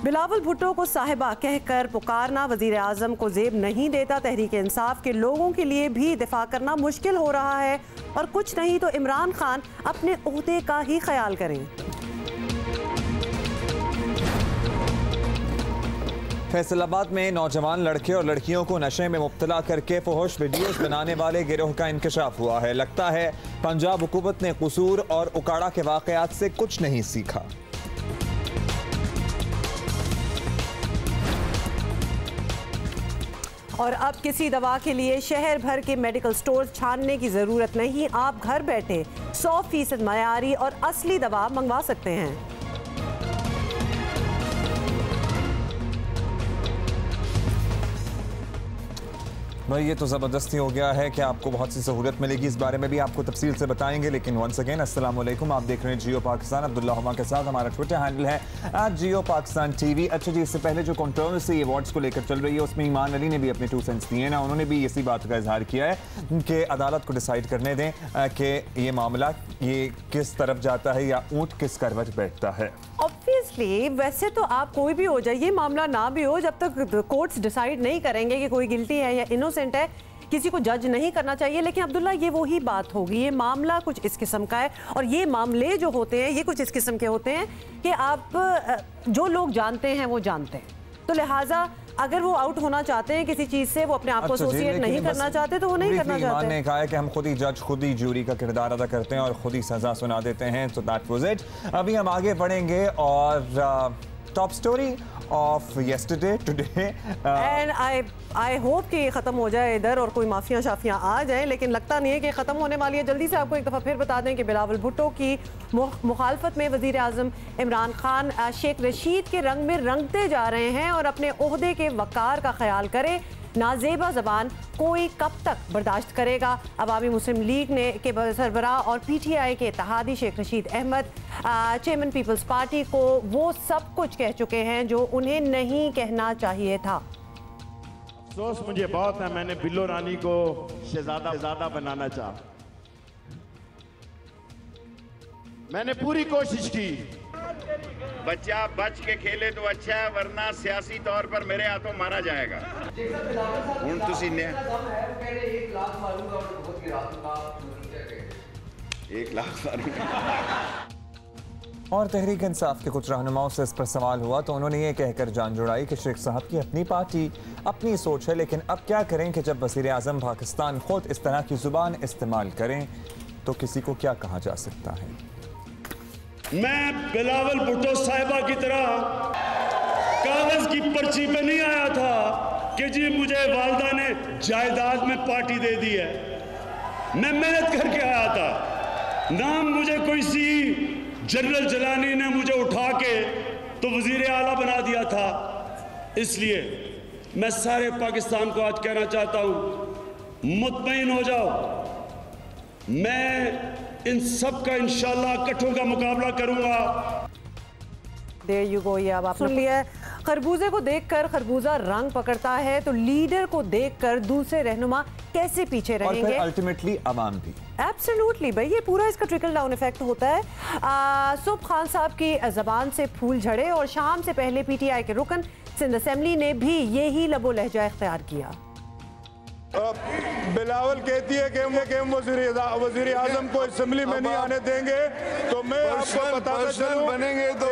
बिलावल भुट्टो को साहिबा कहकर पुकारना वजीर आजम को जेब नहीं देता। तहरीक इंसाफ के लोगों के लिए भी दिफा करना मुश्किल हो रहा है और कुछ नहीं तो इमरान खान अपने ओहदे का ही ख्याल करें। फैसलाबाद में नौजवान लड़के और लड़कियों को नशे में मुब्तला करके फहश वीडियोस बनाने वाले गिरोह का इंकशाफ हुआ है। लगता है पंजाब हुकूमत ने कसूर और उकाड़ा के वाकयात से कुछ नहीं सीखा। और अब किसी दवा के लिए शहर भर के मेडिकल स्टोर छानने की जरूरत नहीं। आप घर बैठे 100% मयारी और असली दवा मंगवा सकते हैं। भाई ये तो ज़बरदस्ती हो गया है कि आपको बहुत सी सहूलत मिलेगी, इस बारे में भी आपको तफसील से बताएंगे। लेकिन वंस अगेन अस्सलाम वालेकुम, आप देख रहे हैं जियो पाकिस्तान। अब्दुल्ला हुमा के साथ हमारा ट्विटर हैंडल है जियो पाकिस्तान टीवी। अच्छा जी, इससे पहले जो कंट्रोवर्सी अवार्ड्स को लेकर चल रही है उसमें ईमान अली ने भी अपने 2 सेंट्स दिए ना। उन्होंने भी इसी बात का इजहार किया है कि अदालत को डिसाइड करने दें कि ये मामला ये किस तरफ जाता है या ऊँट किस करवट बैठता है। ऑब्वियसली वैसे तो आप कोई भी हो जाए, ये मामला ना भी हो, जब तक कोर्ट्स डिसाइड नहीं करेंगे कि कोई गिल्टी है या इनोसेंट है, किसी को जज नहीं करना चाहिए। लेकिन अब्दुल्ला ये वही बात होगी, ये मामला कुछ इस किस्म का है और ये मामले जो होते हैं ये कुछ इस किस्म के होते हैं कि आप जो लोग जानते हैं वो जानते हैं, तो लिहाजा अगर वो आउट होना चाहते हैं किसी चीज से, वो अपने आप को एसोसिएट नहीं करना चाहते तो वो नहीं करना चाहते। ने कहा है कि हम खुद ही जज, खुद ही जूरी का किरदार अदा करते हैं और खुद ही सजा सुना देते हैं। तो दैट वाज इट। अभी हम आगे बढ़ेंगे और top story of yesterday today and I hope कि ख़त्म हो जाए इधर और कोई माफिया शाफियाँ आ जाएं, लेकिन लगता नहीं है कि ख़त्म होने वाली है। जल्दी से आपको एक दफ़ा फिर बता दें कि बिलावल भुट्टो की मुखालफत में वज़ीर आज़म इमरान खान शेख रशीद के रंग में रंगते जा रहे हैं और अपने ओहदे के वक़ार का ख्याल करें। नाजेबा ज़बान कोई कब तक बर्दाश्त करेगा। अवामी मुस्लिम लीग ने के सरबराह और PTI के इत्तेहादी Sheikh Rashid Ahmed chairman Peoples Party को वो सब कुछ कह चुके हैं जो उन्हें नहीं कहना चाहिए था। अफसोस मुझे बहुत है, मैंने बिल्लो रानी को शहजादा बनाना चाहा। मैंने पूरी कोशिश की। बच्चा बच के खेले तो अच्छा है, वरना सियासी तौर पर मेरे हाथों मारा जाएगा। हूं तुसी ने 1 लाख और तहरीक इंसाफ के कुछ रहनुमाओं से इस पर सवाल हुआ तो उन्होंने ये कहकर जान जुड़ाई कि शेख साहब की अपनी पार्टी, अपनी सोच है, लेकिन अब क्या करें कि जब वज़ीर आज़म पाकिस्तान खुद इस तरह की जुबान इस्तेमाल करें तो किसी को क्या कहा जा सकता है। मैं बिलावल भुट्टो साहिबा की तरह कागज की पर्ची पे नहीं आया था कि जी मुझे वालदा ने जायदाद में पार्टी दे दी है। मैं मेहनत करके आया था ना, मुझे कोई सी जनरल जलानी ने मुझे उठा के तो वजीर आला बना दिया था। इसलिए मैं सारे पाकिस्तान को आज कहना चाहता हूं, मुतमईन हो जाओ, मैं इन सब का इंशाल्लाह इकट्ठों का मुकाबला करूंगा। देयर यू गो, ये अब आप सुन लिया है। खरबूजे को देखकर खरबूजा रंग पकड़ता है तो लीडर को देखकर दूसरे रहनुमा कैसे पीछे रहेंगे, और फिर अल्टीमेटली अवाम भी। एब्सोल्युटली भाई, ये पूरा इसका ट्रिकल डाउन इफेक्ट होता है। सुबह खान साहब की जबान से फूल झड़े और शाम से पहले PTI के रुकन सिंध असेंबली ने भी यही लबो लहजा इख्तियार किया। बिलावल कहती है कि हम वज़ीर आज़म को असेंबली में नहीं आने देंगे, तो मैं आपको बताता चलूं बनेंगे तो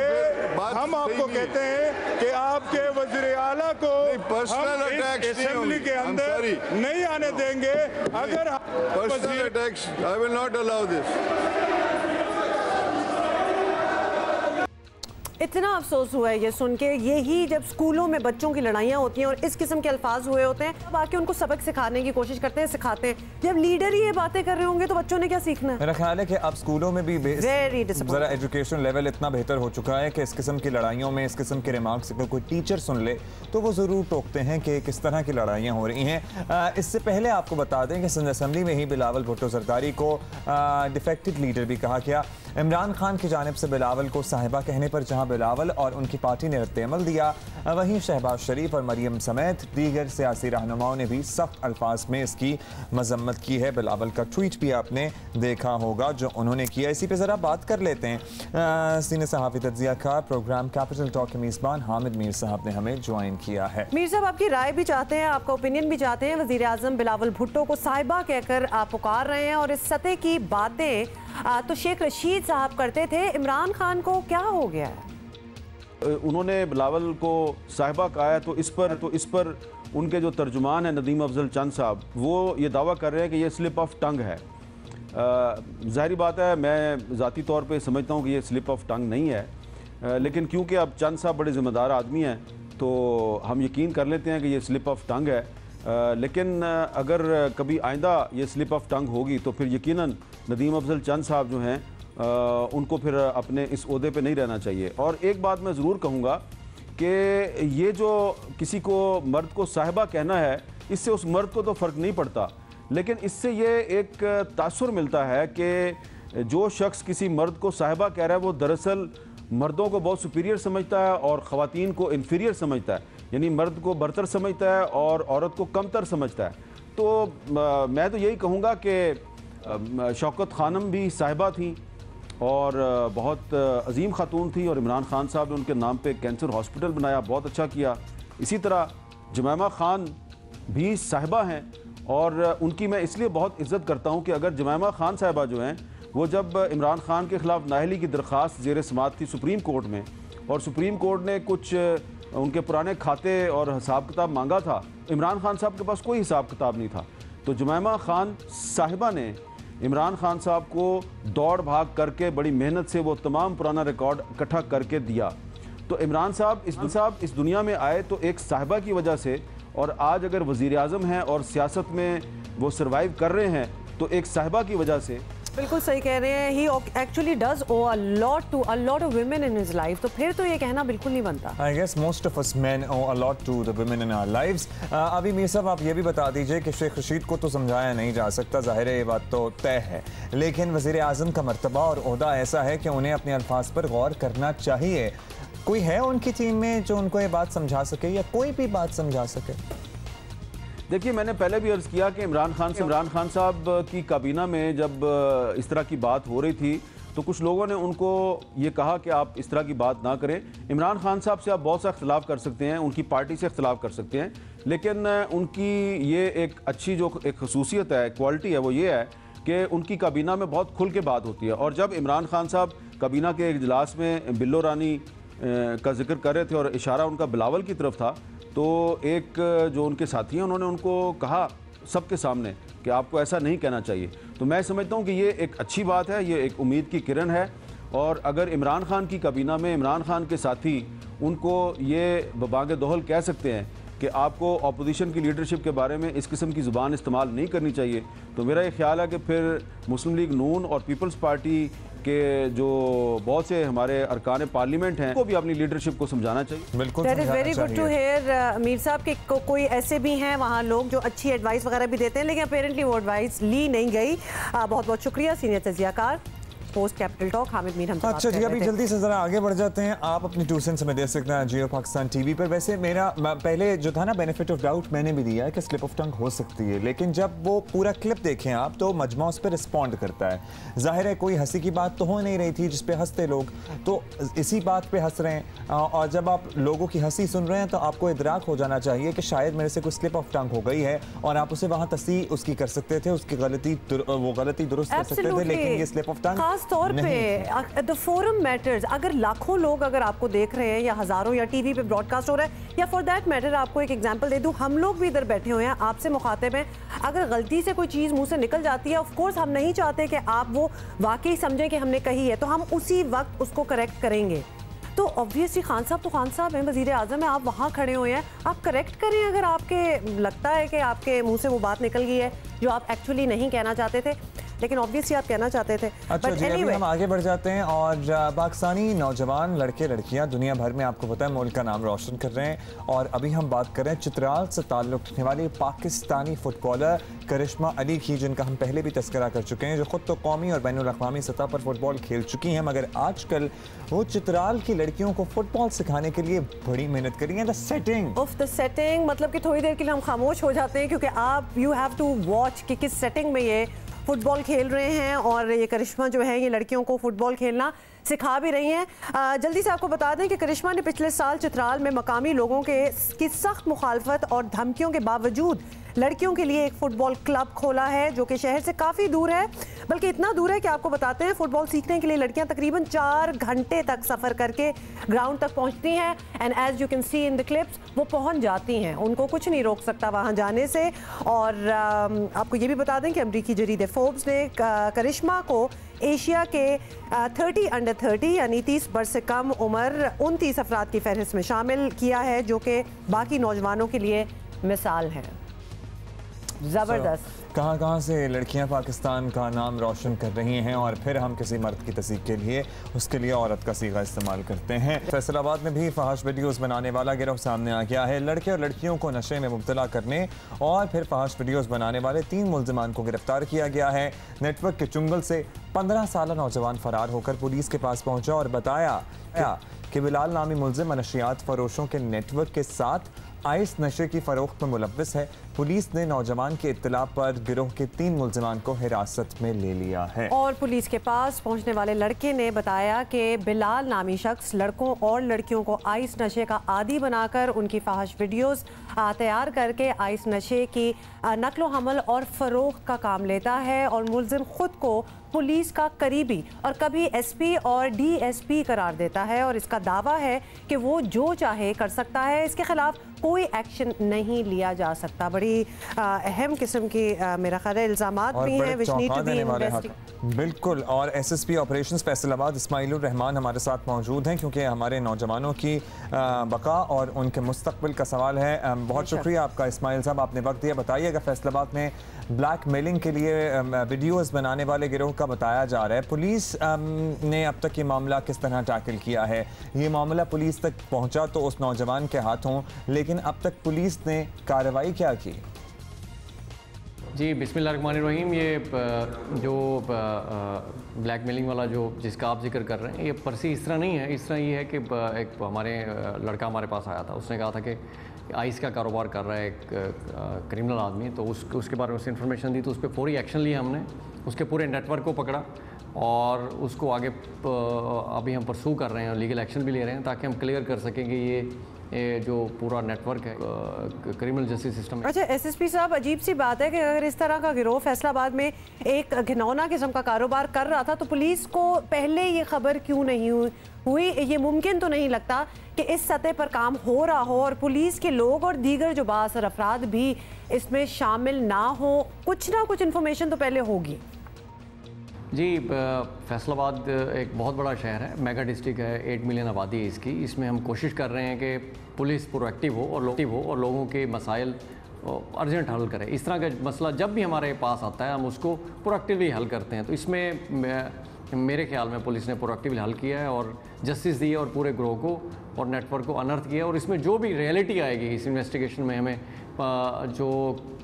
हम आपको कहते हैं कि आपके वज़ीर आला को हम असेंबली के अंदर नहीं आने देंगे। अगर personal attacks, I will not allow this. इतना अफसोस हुआ है ये सुन के, यही जब स्कूलों में बच्चों की लड़ाइयाँ होती हैं और इस किस्म के अल्फाज हुए होते हैं, अब आके उनको सबक सिखाने की कोशिश करते हैं, सिखाते हैं। जब लीडर ही ये बातें कर रहे होंगे तो बच्चों ने क्या सीखना है। मेरा ख्याल है कि अब स्कूलों में भी जरा एजुकेशन लेवल इतना बेहतर हो चुका है कि इस किस्म की लड़ाइयों में, इस किस्म के रिमार्क्स अगर कोई टीचर सुन ले तो वो ज़रूर टोकते हैं कि किस तरह की लड़ाइयाँ हो रही हैं। इससे पहले आपको बता दें कि सिंध असेंबली में ही बिलावल भुट्टो जरदारी को डिफेक्टेड लीडर भी कहा गया। इमरान खान की जानिब से बिलावल को साहिबा कहने पर जहां बिलावल और उनकी पार्टी ने रद्द-ए-अमल दिया, वहीं शहबाज शरीफ और मरियम समेत दीगर सियासी रहनुमाओं ने भी सख्त अल्फाज में इसकी मजम्मत की है। बिलावल का ट्वीट भी आपने देखा होगा जो उन्होंने किया। इसी पे ज़रा बात कर लेते हैं। सीनियर सहाफ़ी तज्ज़ियाकार प्रोग्राम कैपिटल टॉक के मेज़बान हामिद मीर साहब ने हमें ज्वाइन किया है। मीर साहब, आपकी राय भी चाहते हैं, आपका ओपिनियन भी चाहते हैं। वज़ीर आज़म बिलावल भुट्टो को साहिबा कहकर आप पुकार रहे हैं और इस सतह की बातें तो शेख रशीद साहब करते थे, इमरान खान को क्या हो गया है? उन्होंने बिलावल को साहिबा कहा है तो इस पर उनके जो तर्जुमान है नदीम अफजल चंद साहब, वो ये दावा कर रहे हैं कि ये स्लिप ऑफ टंग है। ज़ाहिरी बात है, मैं ज़ाती तौर पे समझता हूँ कि ये स्लिप ऑफ टंग नहीं है, लेकिन क्योंकि अब चंद साहब बड़े ज़िम्मेदार आदमी हैं तो हम यकीन कर लेते हैं कि ये स्लिप ऑफ टंग है। लेकिन अगर कभी आइंदा ये स्लिप ऑफ टंग होगी तो फिर यकीनन नदीम अफजल चंद साहब जो हैं उनको फिर अपने इस ओहदे पे नहीं रहना चाहिए। और एक बात मैं ज़रूर कहूँगा कि ये जो किसी को मर्द को साहिबा कहना है, इससे उस मर्द को तो फ़र्क नहीं पड़ता, लेकिन इससे ये एक तासुर मिलता है कि जो शख्स किसी मर्द को साहिबा कह रहा है वो दरअसल मर्दों को बहुत सुपीरियर समझता है और ख़वातीन को इन्फीरियर समझता है, यानी मर्द को बरतर समझता है और औरत को कमतर समझता है। तो मैं तो यही कहूँगा कि शौकत खानम भी साहिबा थी और बहुत अजीम खातून थी और इमरान खान साहब ने उनके नाम पे कैंसर हॉस्पिटल बनाया, बहुत अच्छा किया। इसी तरह जमैमा खान भी साहिबा हैं और उनकी मैं इसलिए बहुत इज़्ज़त करता हूँ कि अगर जमैमा खान साहिबा जो हैं वो जब इमरान खान के ख़िलाफ़ नाअहली की दरख्वास्त ज़ेर समाअत थी सुप्रीम कोर्ट में और सुप्रीम कोर्ट ने कुछ उनके पुराने खाते और हिसाब किताब मांगा था, इमरान खान साहब के पास कोई हिसाब किताब नहीं था, तो जमैमा खान साहिबा ने इमरान खान साहब को दौड़ भाग करके बड़ी मेहनत से वो तमाम पुराना रिकॉर्ड इकट्ठा करके दिया। तो इमरान साहब इस दुनिया में आए तो एक साहिबा की वजह से, और आज अगर वज़ीर आज़म हैं और सियासत में वो सर्वाइव कर रहे हैं तो एक साहिबा की वजह से। बिल्कुल सही कह रहे हैं। He actually does owe a lot of women in his life, तो फिर तो ये कहना बिल्कुल नहीं बनता। I guess most of us men owe a lot to the women in our lives. अभी मीर साहब आप ये भी बता दीजिए कि शेख रशीद को तो समझाया नहीं जा सकता, जाहिर है ये बात तो तय है, लेकिन वज़ीर आज़म का मर्तबा और ओहदा ऐसा है कि उन्हें अपने अल्फाज पर गौर करना चाहिए। कोई है उनकी टीम में जो उनको ये बात समझा सके या कोई भी बात समझा सके? देखिए, मैंने पहले भी अर्ज़ किया कि इमरान खान साहब की काबीना में जब इस तरह की बात हो रही थी तो कुछ लोगों ने उनको ये कहा कि आप इस तरह की बात ना करें। इमरान खान साहब से आप बहुत सा इख्तिलाफ कर सकते हैं, उनकी पार्टी से इख्तिलाफ कर सकते हैं, लेकिन उनकी ये एक अच्छी जो एक खसूसियत है, क्वालिटी है, वो ये है कि उनकी काबीना में बहुत खुल के बात होती है। और जब इमरान खान साहब काबीना के इजलास में बिल्लो रानी का जिक्र कर रहे थे और इशारा उनका बिलावल की तरफ था, तो एक जो उनके साथी हैं उन्होंने उनको कहा सबके सामने कि आपको ऐसा नहीं कहना चाहिए। तो मैं समझता हूँ कि ये एक अच्छी बात है, ये एक उम्मीद की किरण है। और अगर इमरान खान की काबीना में इमरान खान के साथी उनको ये बबांगे दोहल कह सकते हैं कि आपको अपोजिशन की लीडरशिप के बारे में इस किस्म की ज़ुबान इस्तेमाल नहीं करनी चाहिए, तो मेरा ये ख्याल है कि फिर मुस्लिम लीग नून और पीपल्स पार्टी के जो बहुत से हमारे अरकान पार्लियामेंट हैं, को भी अपनी लीडरशिप को समझाना चाहिए। बिल्कुल, that is very good to hear Mir साहब के कोई ऐसे भी हैं वहाँ लोग जो अच्छी एडवाइस वगैरह भी देते हैं, लेकिन अपेरेंटली वो एडवाइस ली नहीं गई। बहुत बहुत शुक्रिया सीनियर तज्ज़ियाकार host capital talk Hamid Mir. हम अच्छा जी, अभी जल्दी से जरा आगे बढ़ जाते हैं। आप अपनी 2 सेंट्स में दे सकते हैं जियो पाकिस्तान टीवी पर। वैसे मेरा पहले जो था ना बेनिफिट ऑफ डाउट मैंने भी दिया है कि स्लिप ऑफ टंग हो सकती है, लेकिन जब वो पूरा क्लिप देखें आप तो मजमा उस पर रिस्पॉन्ड करता है। जाहिर है कोई हंसी की बात तो हो नहीं रही थी जिस पे हंसते लोग, तो इसी बात पे हंस रहे हैं। और जब आप लोगों की हंसी सुन रहे हैं तो आपको इदराक हो जाना चाहिए कि शायद मेरे से कोई स्लिप ऑफ टंग हो गई है और आप उसे वहाँ तस्दीक उसकी कर सकते थे, उसकी गलती दुरुस्त कर सकते थे, लेकिन ये स्लिप ऑफ टंग खास तौर पे द फोरम मैटर्स। अगर लाखों लोग अगर आपको देख रहे हैं या हजारों या टीवी पे ब्रॉडकास्ट हो रहा है, या फॉर दैट मैटर आपको एक एग्जांपल दे दूं, हम लोग भी इधर बैठे हुए हैं, आपसे मुखातिब हैं, अगर गलती से कोई चीज़ मुंह से निकल जाती है, ऑफ कोर्स हम नहीं चाहते कि आप वो वाकई समझें कि हमने कही है, तो हम उसी वक्त उसको करेक्ट करेंगे। तो ऑब्वियसली खान साहब तो खान साहब हैं, वज़ीर आज़म है, आप वहाँ खड़े हुए हैं, आप करेक्ट करें अगर आपके लगता है कि आपके मुंह से वो बात निकल गई है जो आप एक्चुअली नहीं कहना चाहते थे। लेकिन ऑब्वियसली आप कहना चाहते थे। अच्छा जी, अभी हम आगे बढ़ जाते हैं और पाकिस्तानी नौजवान लड़के लड़कियां दुनिया भर में आपको पता है मुल्क का नाम रोशन कर रहे हैं। और अभी हम बात कर रहे हैं चित्राल से ताल्लुक़ रखने वाली पाकिस्तानी फुटबॉलर करिश्मा अली की, जिनका हम पहले भी तस्करा कर चुके हैं, जो खुद तो कौमी और बैनुल अक़वामी सतह पर फुटबॉल खेल चुकी हैं, मगर आजकल वो चित्राल की लड़कियों को फुटबॉल सिखाने के लिए बड़ी मेहनत कर रही हैं। द सेटिंग मतलब कि थोड़ी देर के लिए हम खामोश हो जाते हैं, क्योंकि आप यू हैव टू वॉच कि किस सेटिंग में ये फुटबॉल खेल रहे हैं। और ये करिश्मा जो है ये लड़कियों को फुटबॉल खेलना सिखा भी रही हैं। जल्दी से आपको बता दें कि करिश्मा ने पिछले साल चित्राल में मकामी लोगों की सख्त मुखालफत और धमकियों के बावजूद लड़कियों के लिए एक फुटबॉल क्लब खोला है, जो कि शहर से काफ़ी दूर है, बल्कि इतना दूर है कि आपको बताते हैं फुटबॉल सीखने के लिए लड़कियां तकरीबन 4 घंटे तक सफ़र करके ग्राउंड तक पहुंचती हैं। And as you can see in the clips वो पहुंच जाती हैं, उनको कुछ नहीं रोक सकता वहां जाने से। और आपको ये भी बता दें कि अमरीकी जरीदे फोर्ब्स ने करिश्मा को एशिया के 30 अंडर 30 यानी 30 वर्ष से कम उम्र 29 अफराद की फहरिस्त में शामिल किया है, जो कि बाकी नौजवानों के लिए मिसाल है। जबरदस्त। कहाँ से लड़कियां पाकिस्तान का नाम रोशन कर रही हैं, और फिर हम किसी मर्द की तस्दीक के लिए उसके लिए औरत का सीगा इस्तेमाल करते हैं। फैसलाबाद में भी फहाश वीडियोस बनाने वाला गिरोह सामने आ गया है। लड़के और लड़कियों को नशे में मुब्तला करने और फिर फहाश वीडियोस बनाने वाले 3 मुल्जिमान को गिरफ्तार किया गया है। नेटवर्क के चुंगल से 15 साल नौजवान फरार होकर पुलिस के पास पहुंचा और बताया कि बिलाल नामी मुल्जिम नशियात फरोशों के नेटवर्क के साथ आइस नशे की फरोख्त में मुलव्विस है। पुलिस ने नौजवान के इत्तला पर गिरोह के 3 मुल्जिमान को हिरासत में ले लिया है। और पुलिस के पास पहुंचने वाले लड़के ने बताया कि बिलाल नामी शख्स लड़कों और लड़कियों को आइस नशे का आदी बनाकर उनकी फहाश वीडियोस तैयार करके आइस नशे की नकलो हमल और फरोख्त का काम लेता है। और मुल्जिम खुद को पुलिस का करीबी और कभी एसपी और डीएसपी करार देता है, और इसका दावा है कि वो जो चाहे कर सकता है, इसके खिलाफ कोई एक्शन नहीं लिया जा सकता। बड़ी अहम किस्म की मेरा ख्याल है इल्जामात भी हैं which need to be investigated. बिल्कुल। और एसएसपी ऑपरेशंस फैसलाबाद इस्माइलुर रहमान हमारे साथ मौजूद हैं, क्योंकि हमारे नौजवानों की बका और उनके मुस्तकबिल का सवाल है। बहुत शुक्रिया आपका इस्माइल साहब, आपने वक्त दिया। बताइएगा, फैसलाबाद में ब्लैक मेलिंग के लिए वीडियोस बनाने वाले गिरोह का बताया जा रहा है, पुलिस ने अब तक ये मामला किस तरह टैकल किया है? ये मामला पुलिस तक पहुंचा तो उस नौजवान के हाथों, लेकिन अब तक पुलिस ने कार्रवाई क्या की? जी बिस्मिल्लाहिर्रहमानिर्रहीम। ये जो ब्लैकमेलिंग वाला जो जिसका आप जिक्र कर रहे हैं, ये परसी इस तरह नहीं है। इस तरह ये है कि एक हमारे लड़का हमारे पास आया था, उसने कहा था कि आइस का कारोबार कर रहा है एक क्रिमिनल आदमी, तो उसके बारे में उसने इन्फॉर्मेशन दी, तो उस पर फौरी एक्शन लिया हमने, उसके पूरे नेटवर्क को पकड़ा और उसको आगे अभी हम परसू कर रहे हैं और लीगल एक्शन भी ले रहे हैं, ताकि हम क्लियर कर सकें कि ये जो पूरा नेटवर्क है क्रिमिनल जस्टिस सिस्टम। अच्छा एसएसपी साहब, अजीब सी बात है कि अगर इस तरह का गिरोह फैसलाबाद में एक घिनौना किस्म का कारोबार कर रहा था, तो पुलिस को पहले ये खबर क्यों नहीं हुई? ये मुमकिन तो नहीं लगता कि इस सतह पर काम हो रहा हो और पुलिस के लोग और दीगर जो बाअसर अफराद भी इसमें शामिल ना हो। कुछ ना कुछ इन्फॉर्मेशन तो पहले होगी। जी फैसलाबाद एक बहुत बड़ा शहर है, मेगा डिस्ट्रिक्ट है, 8 मिलियन आबादी है इसकी। इसमें हम कोशिश कर रहे हैं कि पुलिस प्रोएक्टिव हो और लोगों के मसाइल अर्जेंट हल करें। इस तरह का मसला जब भी हमारे पास आता है हम उसको प्रोएक्टिवली हल करते हैं। तो इसमें मेरे ख्याल में पुलिस ने प्रोएक्टिवली हल किया है और जस्टिस दी है और पूरे ग्रोह को और नेटवर्क को अनर्थ किया। और इसमें जो भी रियलिटी आएगी इस इन्वेस्टिगेशन में, हमें जो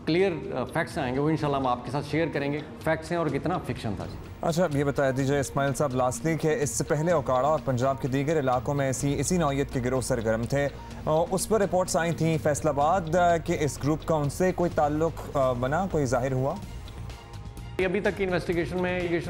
क्लियर फैक्ट्स आएंगे वो इंशाल्लाह हम आपके साथ शेयर करेंगे, फैक्ट्स हैं और कितना फिक्शन था। जी अच्छा, ये बता दीजिए इस्माइल साहब, लास्टली कि इससे पहले ओकाड़ा और पंजाब के दीगर इलाकों में इसी नौयत के गिरोह सरगर्म थे, उस पर रिपोर्ट्स आई थी फैसलाबाद के इस ग्रुप का उनसे कोई ताल्लुक बना, कोई जाहिर हुआ? अभी तक की इन्वेस्टिगेशन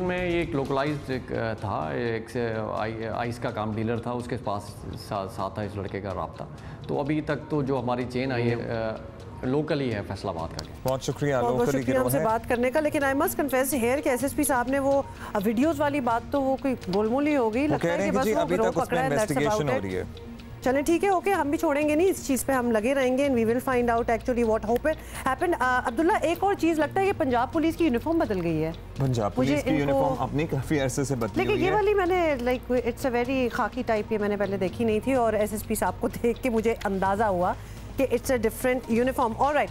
में ये एक लोकलाइज्ड था, एक आइस का काम डीलर था, उसके पास साथ था इस लड़के का राब्ता। तो अभी तक तो जो हमारी चेन आई है लोकली है फैसलाबाद का। बहुत शुक्रिया हमसे बात करने का। लेकिन आई मस्ट कन्फेस हियर कि एसएसपी साहब ने वो वीडियोस वाली बात तो वो कोई गोलमोल ही होगी, लगता है कि बस वो गिरोह पकड़ा है, दैट्स अबाउट इट। चलें ठीक है, ओके, हम भी छोड़ेंगे नहीं, इस चीज़ पे हम लगे रहेंगे and we will find out actually what happened. Abdullah, एक और चीज़ लगता है कि पंजाब पुलिस की यूनिफॉर्म बदल गई है। पंजाब पुलिस की यूनिफॉर्म अपनी काफ़ी अरसे से बदली हुई है, लेकिन ये वाली मैंने लाइक इट्स अ वेरी खाकी टाइप, ये मैंने पहले देखी नहीं थी और एसएसपी साहब को देख के मुझे अंदाज़ा हुआ कि it's a different uniform. Alright,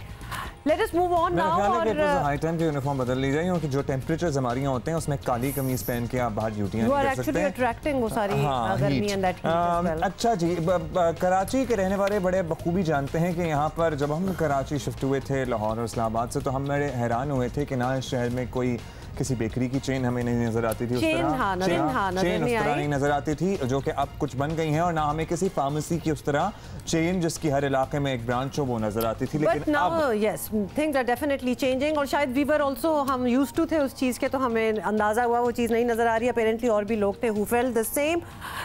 let us move on now. और हाई टाइम की यूनिफॉर्म बदल ली जाए, क्योंकि जो टेम्परेचर्स हमारे यहाँ होते हैं उसमें काली कमीज पहन के आप बाहर ड्यूटियां कर सकते हैं। अट्रैक्टिंग वो सारी गर्मी एंड दैट हीट। अच्छा जी, कराची के रहने वाले बड़े बखूबी जानते हैं कि यहाँ पर जब हम कराची शिफ्ट हुए थे लाहौर और इस्लामाबाद से, तो हम बड़े हैरान हुए थे कि ना इस शहर में कोई किसी बेकरी की चेन हमें नहीं नजर आती थी, चेन उस तरह नहीं नजर आती थी जो कि अब कुछ बन गई हैं, और ना हमें किसी फार्मेसी की उस तरह चेन जिसकी हर इलाके में एक ब्रांच हो वो नजर आती थी। लेकिन अब yes things are definitely changing, और शायद वी वर आल्सो हम यूज्ड टू थे उस चीज़ के, तो हमें अंदाज़ा हुआ वो चीज़ नहीं नज़र आ रही। अपेरेंटली और भी लोग थे हु फेल्ट द सेम।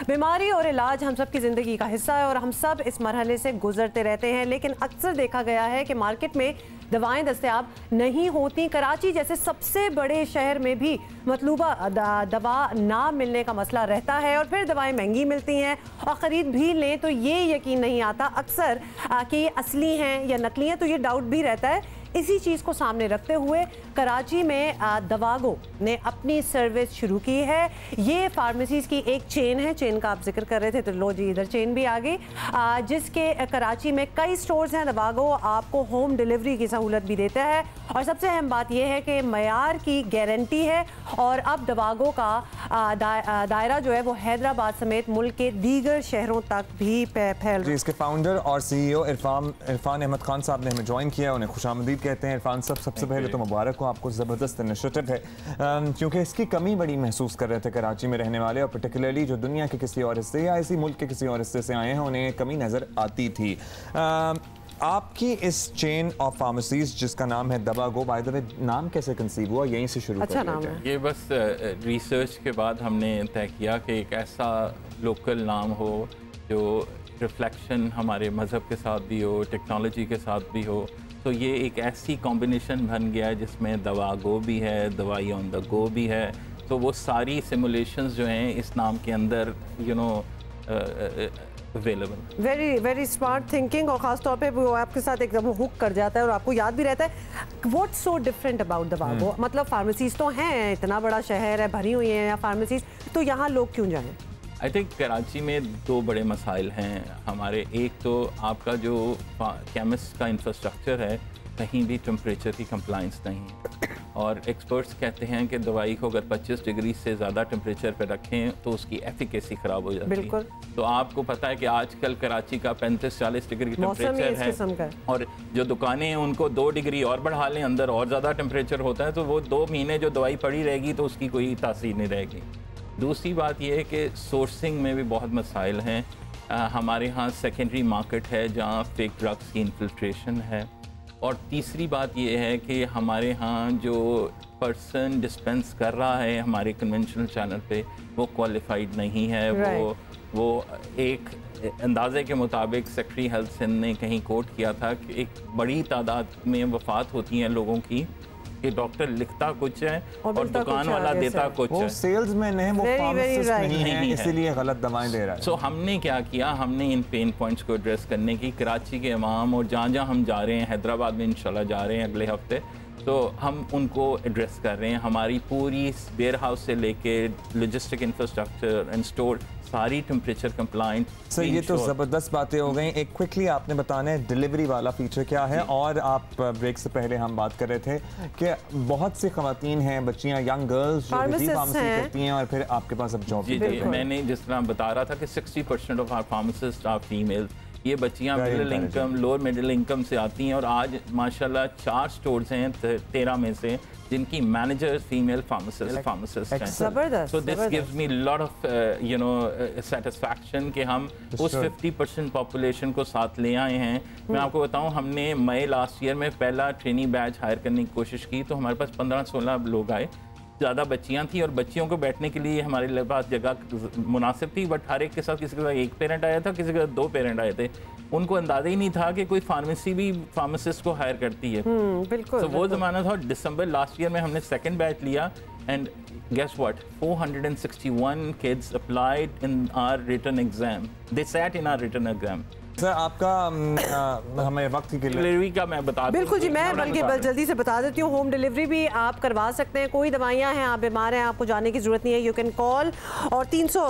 बीमारी और इलाज हम सब की ज़िंदगी का हिस्सा है और हम सब इस मरहले से गुजरते रहते हैं, लेकिन अक्सर देखा गया है कि मार्केट में दवाएं दस्तयाब नहीं होती। कराची जैसे सबसे बड़े शहर में भी मतलूबा दवा ना मिलने का मसला रहता है, और फिर दवाएं महंगी मिलती हैं और ख़रीद भी लें तो ये यकीन नहीं आता अक्सर कि ये असली हैं या नकली हैं, तो ये डाउट भी रहता है। इसी चीज़ को सामने रखते हुए कराची में दवागो ने अपनी सर्विस शुरू की है। ये फार्मेसीज़ की एक चेन है, चेन का आप जिक्र कर रहे थे तो लो जी इधर चेन भी आ गई, जिसके कराची में कई स्टोर्स हैं। दवागो आपको होम डिलीवरी की सहूलत भी देता है, और सबसे अहम बात यह है कि मयार की गारंटी है, और अब दवागो का दायरा जो है वो हैदराबाद समेत मुल्क के दीगर शहरों तक भी फैल रहा है। इसके फाउंडर और CEO इरफान अहमद खान साहब ने हमें ज्वाइन किया, उन्हें खुशामदीद कहते हैं। इरफान साहब, सबसे पहले तो मुबारक हो आपको, ज़बरदस्त इनिशिएटिव है, क्योंकि इसकी कमी बड़ी महसूस कर रहे थे कराची में रहने वाले, और पर्टिकुलरली जो दुनिया के किसी और हिस्से या इसी मुल्क के किसी और हिस्से से आए हैं उन्हें कमी नज़र आती थी। आपकी इस चेन ऑफ फार्मेसीज जिसका नाम है दवागो, बाय द वे नाम कैसे कंसीव हुआ, यहीं से शुरू अच्छा नाम है ये? बस रिसर्च के बाद हमने तय किया कि एक ऐसा लोकल नाम हो जो रिफ्लेक्शन हमारे मज़हब के साथ भी हो, टेक्नोलॉजी के साथ भी हो, तो ये एक ऐसी कॉम्बिनेशन बन गया है जिसमें दवागो भी है, दवाई ऑन द गो भी है, तो वो सारी सिमुलेशंस जो हैं इस नाम के अंदर available. Very very smart thinking, और ख़ास तौर पे वो आपके साथ एकदम हुक कर जाता है और आपको याद भी रहता है। What's so different about Davaago? मतलब फार्मेसीज तो हैं, इतना बड़ा शहर है, भरी हुई हैं फार्मेसीज, तो यहाँ लोग क्यों जाएं? आई थिंक कराची में दो बड़े मसाइल हैं हमारे। एक तो आपका जो केमिस्ट का इंफ्रास्ट्रक्चर है, कहीं भी टेम्परेचर की कंप्लाइंस नहीं है, और एक्सपर्ट्स कहते हैं कि दवाई को अगर 25 डिग्री से ज़्यादा टेम्परेचर पर रखें तो उसकी एफिकेसी ख़राब हो जाती है। तो आपको पता है कि आजकल कराची का 35-40 डिग्री टेम्परेचर है, और जो दुकानें हैं उनको 2 डिग्री और बढ़ा लें अंदर और ज़्यादा टेम्परेचर होता है, तो वो 2 महीने जो दवाई पड़ी रहेगी तो उसकी कोई तासीर नहीं रहेगी। दूसरी बात यह है कि सोर्सिंग में भी बहुत मसाइल हैं। हमारे यहाँ सेकेंडरी मार्केट है जहाँ फेक ड्रग्स की इन्फिल्ट्रेशन है, और तीसरी बात यह है कि हमारे यहाँ जो पर्सन डिस्पेंस कर रहा है हमारे कन्वेंशनल चैनल पे वो क्वालिफाइड नहीं है। वो एक अंदाजे के मुताबिक सेक्रेटरी हेल्थ सिंध ने कहीं कोट किया था कि एक बड़ी तादाद में वफ़ात होती हैं लोगों की कि डॉक्टर लिखता कुछ है और दुकान वाला देता कुछ है। वो सेल्समैन है, वो फार्मासिस्ट नहीं है, इसीलिए गलत दवाएं दे रहा है। सो हमने क्या किया, हमने इन पेन पॉइंट्स को एड्रेस करने की कराची के अवाम और जहाँ जहाँ हम जा रहे हैं, हैदराबाद में इंशाल्लाह जा रहे हैं अगले हफ्ते, तो हम उनको एड्रेस कर रहे हैं। हमारी पूरी वेयर हाउस से लेके लॉजिस्टिक इंफ्रास्ट्रक्चर एंड स्टोर सारी टेम्परेचर कंप्लाइंट। सर ये तो ज़बरदस्त बातें हो गई। एक क्विकली आपने बताना है डिलीवरी वाला फीचर क्या है, और आप ब्रेक से पहले हम बात कर रहे थे कि बहुत सी ख़वातीन हैं, बच्चियां, यंग गर्ल्स जो फार्मेसी करती हैं और फिर आपके पास अब जॉब। जी मैंने जिस तरह बता रहा था कि 60% of our pharmacist are female. ये बच्चियां middle income, lower middle income से आती हैं, और आज माशाल्लाह 4 स्टोर्स हैं 13 में से जिनकी मैनेजर फीमेल फार्मासिस्ट हैं। So this gives me lot of satisfaction कि हम उस 50% पॉपुलेशन को साथ ले आए हैं। मैं आपको बताऊं, हमने मई लास्ट ईयर में पहला ट्रेनी बैच हायर करने की कोशिश की, तो हमारे पास 15-16 लोग आए। ज़्यादा बच्चियाँ थी और बच्चियों को बैठने के लिए हमारे पास जगह मुनासिब थी, बट हर एक के साथ किसी के साथ एक पेरेंट आया था, किसी के साथ 2 पेरेंट आए थे। उनको अंदाजा ही नहीं था कि कोई फार्मेसी भी फार्मासिस्ट को हायर करती है। बिल्कुल। तो वो ज़माना था। दिसंबर लास्ट ईयर में हमने सेकंड बैच लिया, and guess what, 461 kids applied in our written exam. They sat in our written exam. Sir आपका हमें वक्त की डिलीवरी का मैं बता दूं। बिल्कुल जी, मैं बल्कि जल्दी से बता देती हूँ, होम डिलीवरी भी आप करवा सकते हैं। कोई दवाइयाँ हैं, आप बीमार हैं, आपको जाने की ज़रूरत नहीं है, यू कैन कॉल, और 300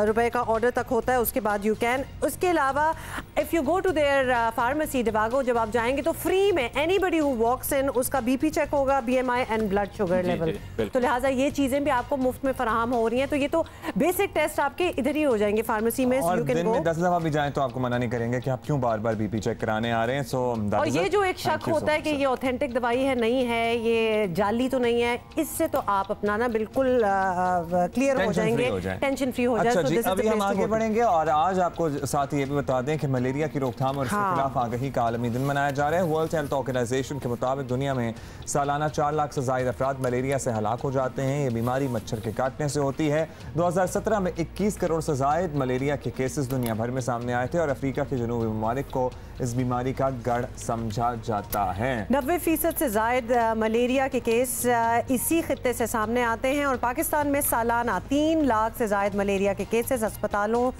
रुपए का ऑर्डर तक होता है, उसके बाद यू कैन। उसके अलावा if you go to their pharmacy Davaago, जब आप जाएंगे तो फ्री में एनीबडी हु वॉक्स इन उसका बीपी चेक होगा, BMI and blood sugar level. तो लिहाजा ये चीज़ें भी आपको मुफ्त में फराहम हो रही हैं। तो ये तो बेसिक टेस्ट आपके इधर ही हो जाएंगे फार्मेसी में। और दिन में 10 दफा भी जाएं तो आपको मना नहीं करेंगे कि आप क्यों बार बार बीपी चेक कराने आ रहे हैं। सो और ये जो एक शक होता है कि ये ऑथेंटिक दवाई है, नहीं है, ये जाली तो नहीं है, इससे तो आप अपना ना बिल्कुल क्लियर हो जाएंगे, टेंशन फ्री हो जाए। अच्छा जी, अभी हम आगे बढ़ेंगे और आज आपको साथ ही ये भी बता दें कि मलेरिया की रोकथाम और इसके खिलाफ आगाही का आलमी दिन मनाया जा रहा है। वर्ल्ड हेल्थ ऑर्गेनाइजेशन के मुताबिक दुनिया में सालाना 4 लाख से ज़ायद अफराद मलेरिया से हलाक हो जाते हैं। ये बीमारी मच्छर के काटने से होती है। 2017 में 21 करोड़ से ज़ायद मलेरिया के केसेस दुनिया भर में सामने आए थे और अफ्रीका के जनूबी ममालिक को इस बीमारी का गढ़ समझा जाता है। 90% से ज़ायद मलेरिया के केस इसी खित्ते से सामने आते हैं और पाकिस्तान में सालाना 3 लाख से ज़ायद मलेरिया के केसेस अस्पतालों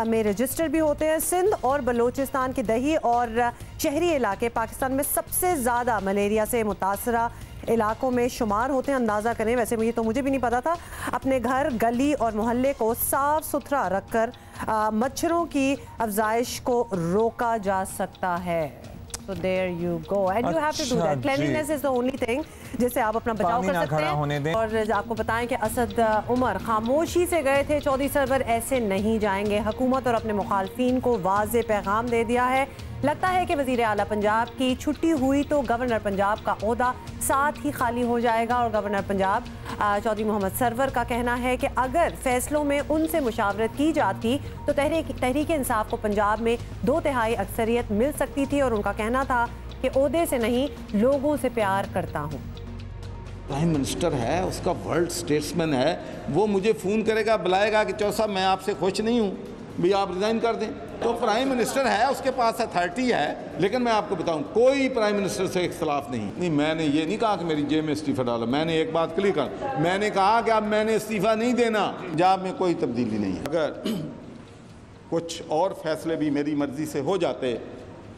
में रजिस्टर भी होते हैं। सिंध और बलूचिस्तान के दही और शहरी इलाके पाकिस्तान में सबसे ज़्यादा मलेरिया से मुतासरा इलाकों में शुमार होते हैं। अंदाज़ा करें, वैसे मुझे भी नहीं पता था। अपने घर, गली और मोहल्ले को साफ सुथरा रखकर मच्छरों की अफजाइश को रोका जा सकता है। So there you go and you have to do that. Cleanliness is the only thing जिससे आप अपना बचाव कर सकते हैं। और आपको बताएं कि असद उमर खामोशी से गए थे, चौधरी सरवर ऐसे नहीं जाएंगे। हुकूमत और अपने मुखालफीन को वाज़े पैगाम दे दिया है। लगता है कि वज़ीर आला पंजाब की छुट्टी हुई तो गवर्नर पंजाब का ओहदा साथ ही खाली हो जाएगा। और गवर्नर पंजाब चौधरी मोहम्मद सरवर का कहना है कि अगर फैसलों में उनसे मुशावरत की जाती तो तहरीक इंसाफ को पंजाब में 2/3 अक्सरियत मिल सकती थी। और उनका कहना था कि ओहदे से नहीं, लोगों से प्यार करता हूँ। प्राइम मिनिस्टर है, उसका वर्ल्ड स्टेट्समैन है, वो मुझे फ़ोन करेगा, बुलाएगा कि चौधरी साहब मैं आपसे खुश नहीं हूँ, भी आप रिज़ाइन कर दें। तो प्राइम मिनिस्टर है, उसके पास अथॉरिटी है। लेकिन मैं आपको बताऊं, कोई प्राइम मिनिस्टर से इख्तलाफ नहीं। मैंने ये नहीं कहा कि मेरी जेब में इस्तीफ़ा डालो। मैंने एक बात क्लियर कर, मैंने कहा कि अब मैंने इस्तीफ़ा नहीं देना, पंजाब में कोई तब्दीली नहीं है। अगर कुछ और फैसले भी मेरी मर्ज़ी से हो जाते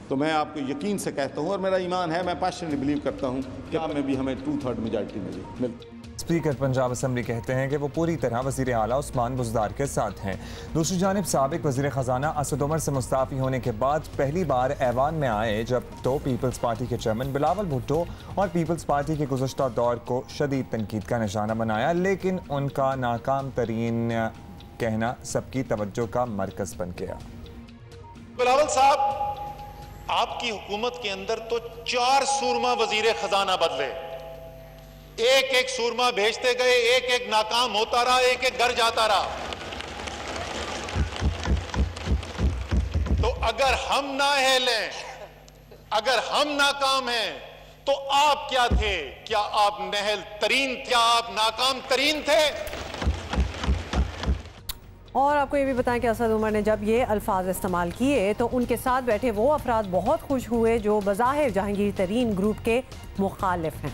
तो मैं आपको यकीन से कहता हूँ, और मेरा ईमान है, मैं पैशनेटली बिलीव करता हूँ कि अब में भी हमें 2/3 मेजॉरिटी मिली। स्पीकर पंजाब असम्बली कहते हैं कि वो पूरी तरह वज़ीर आला उस्मान बुज़दार के साथ हैं। दूसरी जानिब साबिक वज़ीर ख़जाना असद उमर से मुस्ताफ़ी होने के बाद पहली बार ऐवान में आए, जब तो पीपल्स पार्टी के चेयरमैन बिलावल भुट्टो और पीपल्स पार्टी के गुज़श्ता दौर को शदीद तनकीद का निशाना बनाया। लेकिन उनका नाकाम तरीन कहना सबकी तवज्जो का मरकज़ बन गया। बिलावल साहब, आपकी हुकूमत के अंदर तो 4 सूरमा वज़ीर ख़जाना बदले, एक एक सूरमा भेजते गए, एक एक नाकाम होता रहा, एक एक घर जाता रहा। तो अगर हम ना हेलें, अगर हम नाकाम हैं, तो आप क्या थे? क्या आप नहल तरीन, क्या आप नाकाम तरीन थे? और आपको ये भी बताएं कि असद उमर ने जब ये अल्फाज इस्तेमाल किए तो उनके साथ बैठे वो अफराद बहुत खुश हुए जो बज़ाहिर जहांगीर तरीन ग्रुप के मुखालिफ हैं।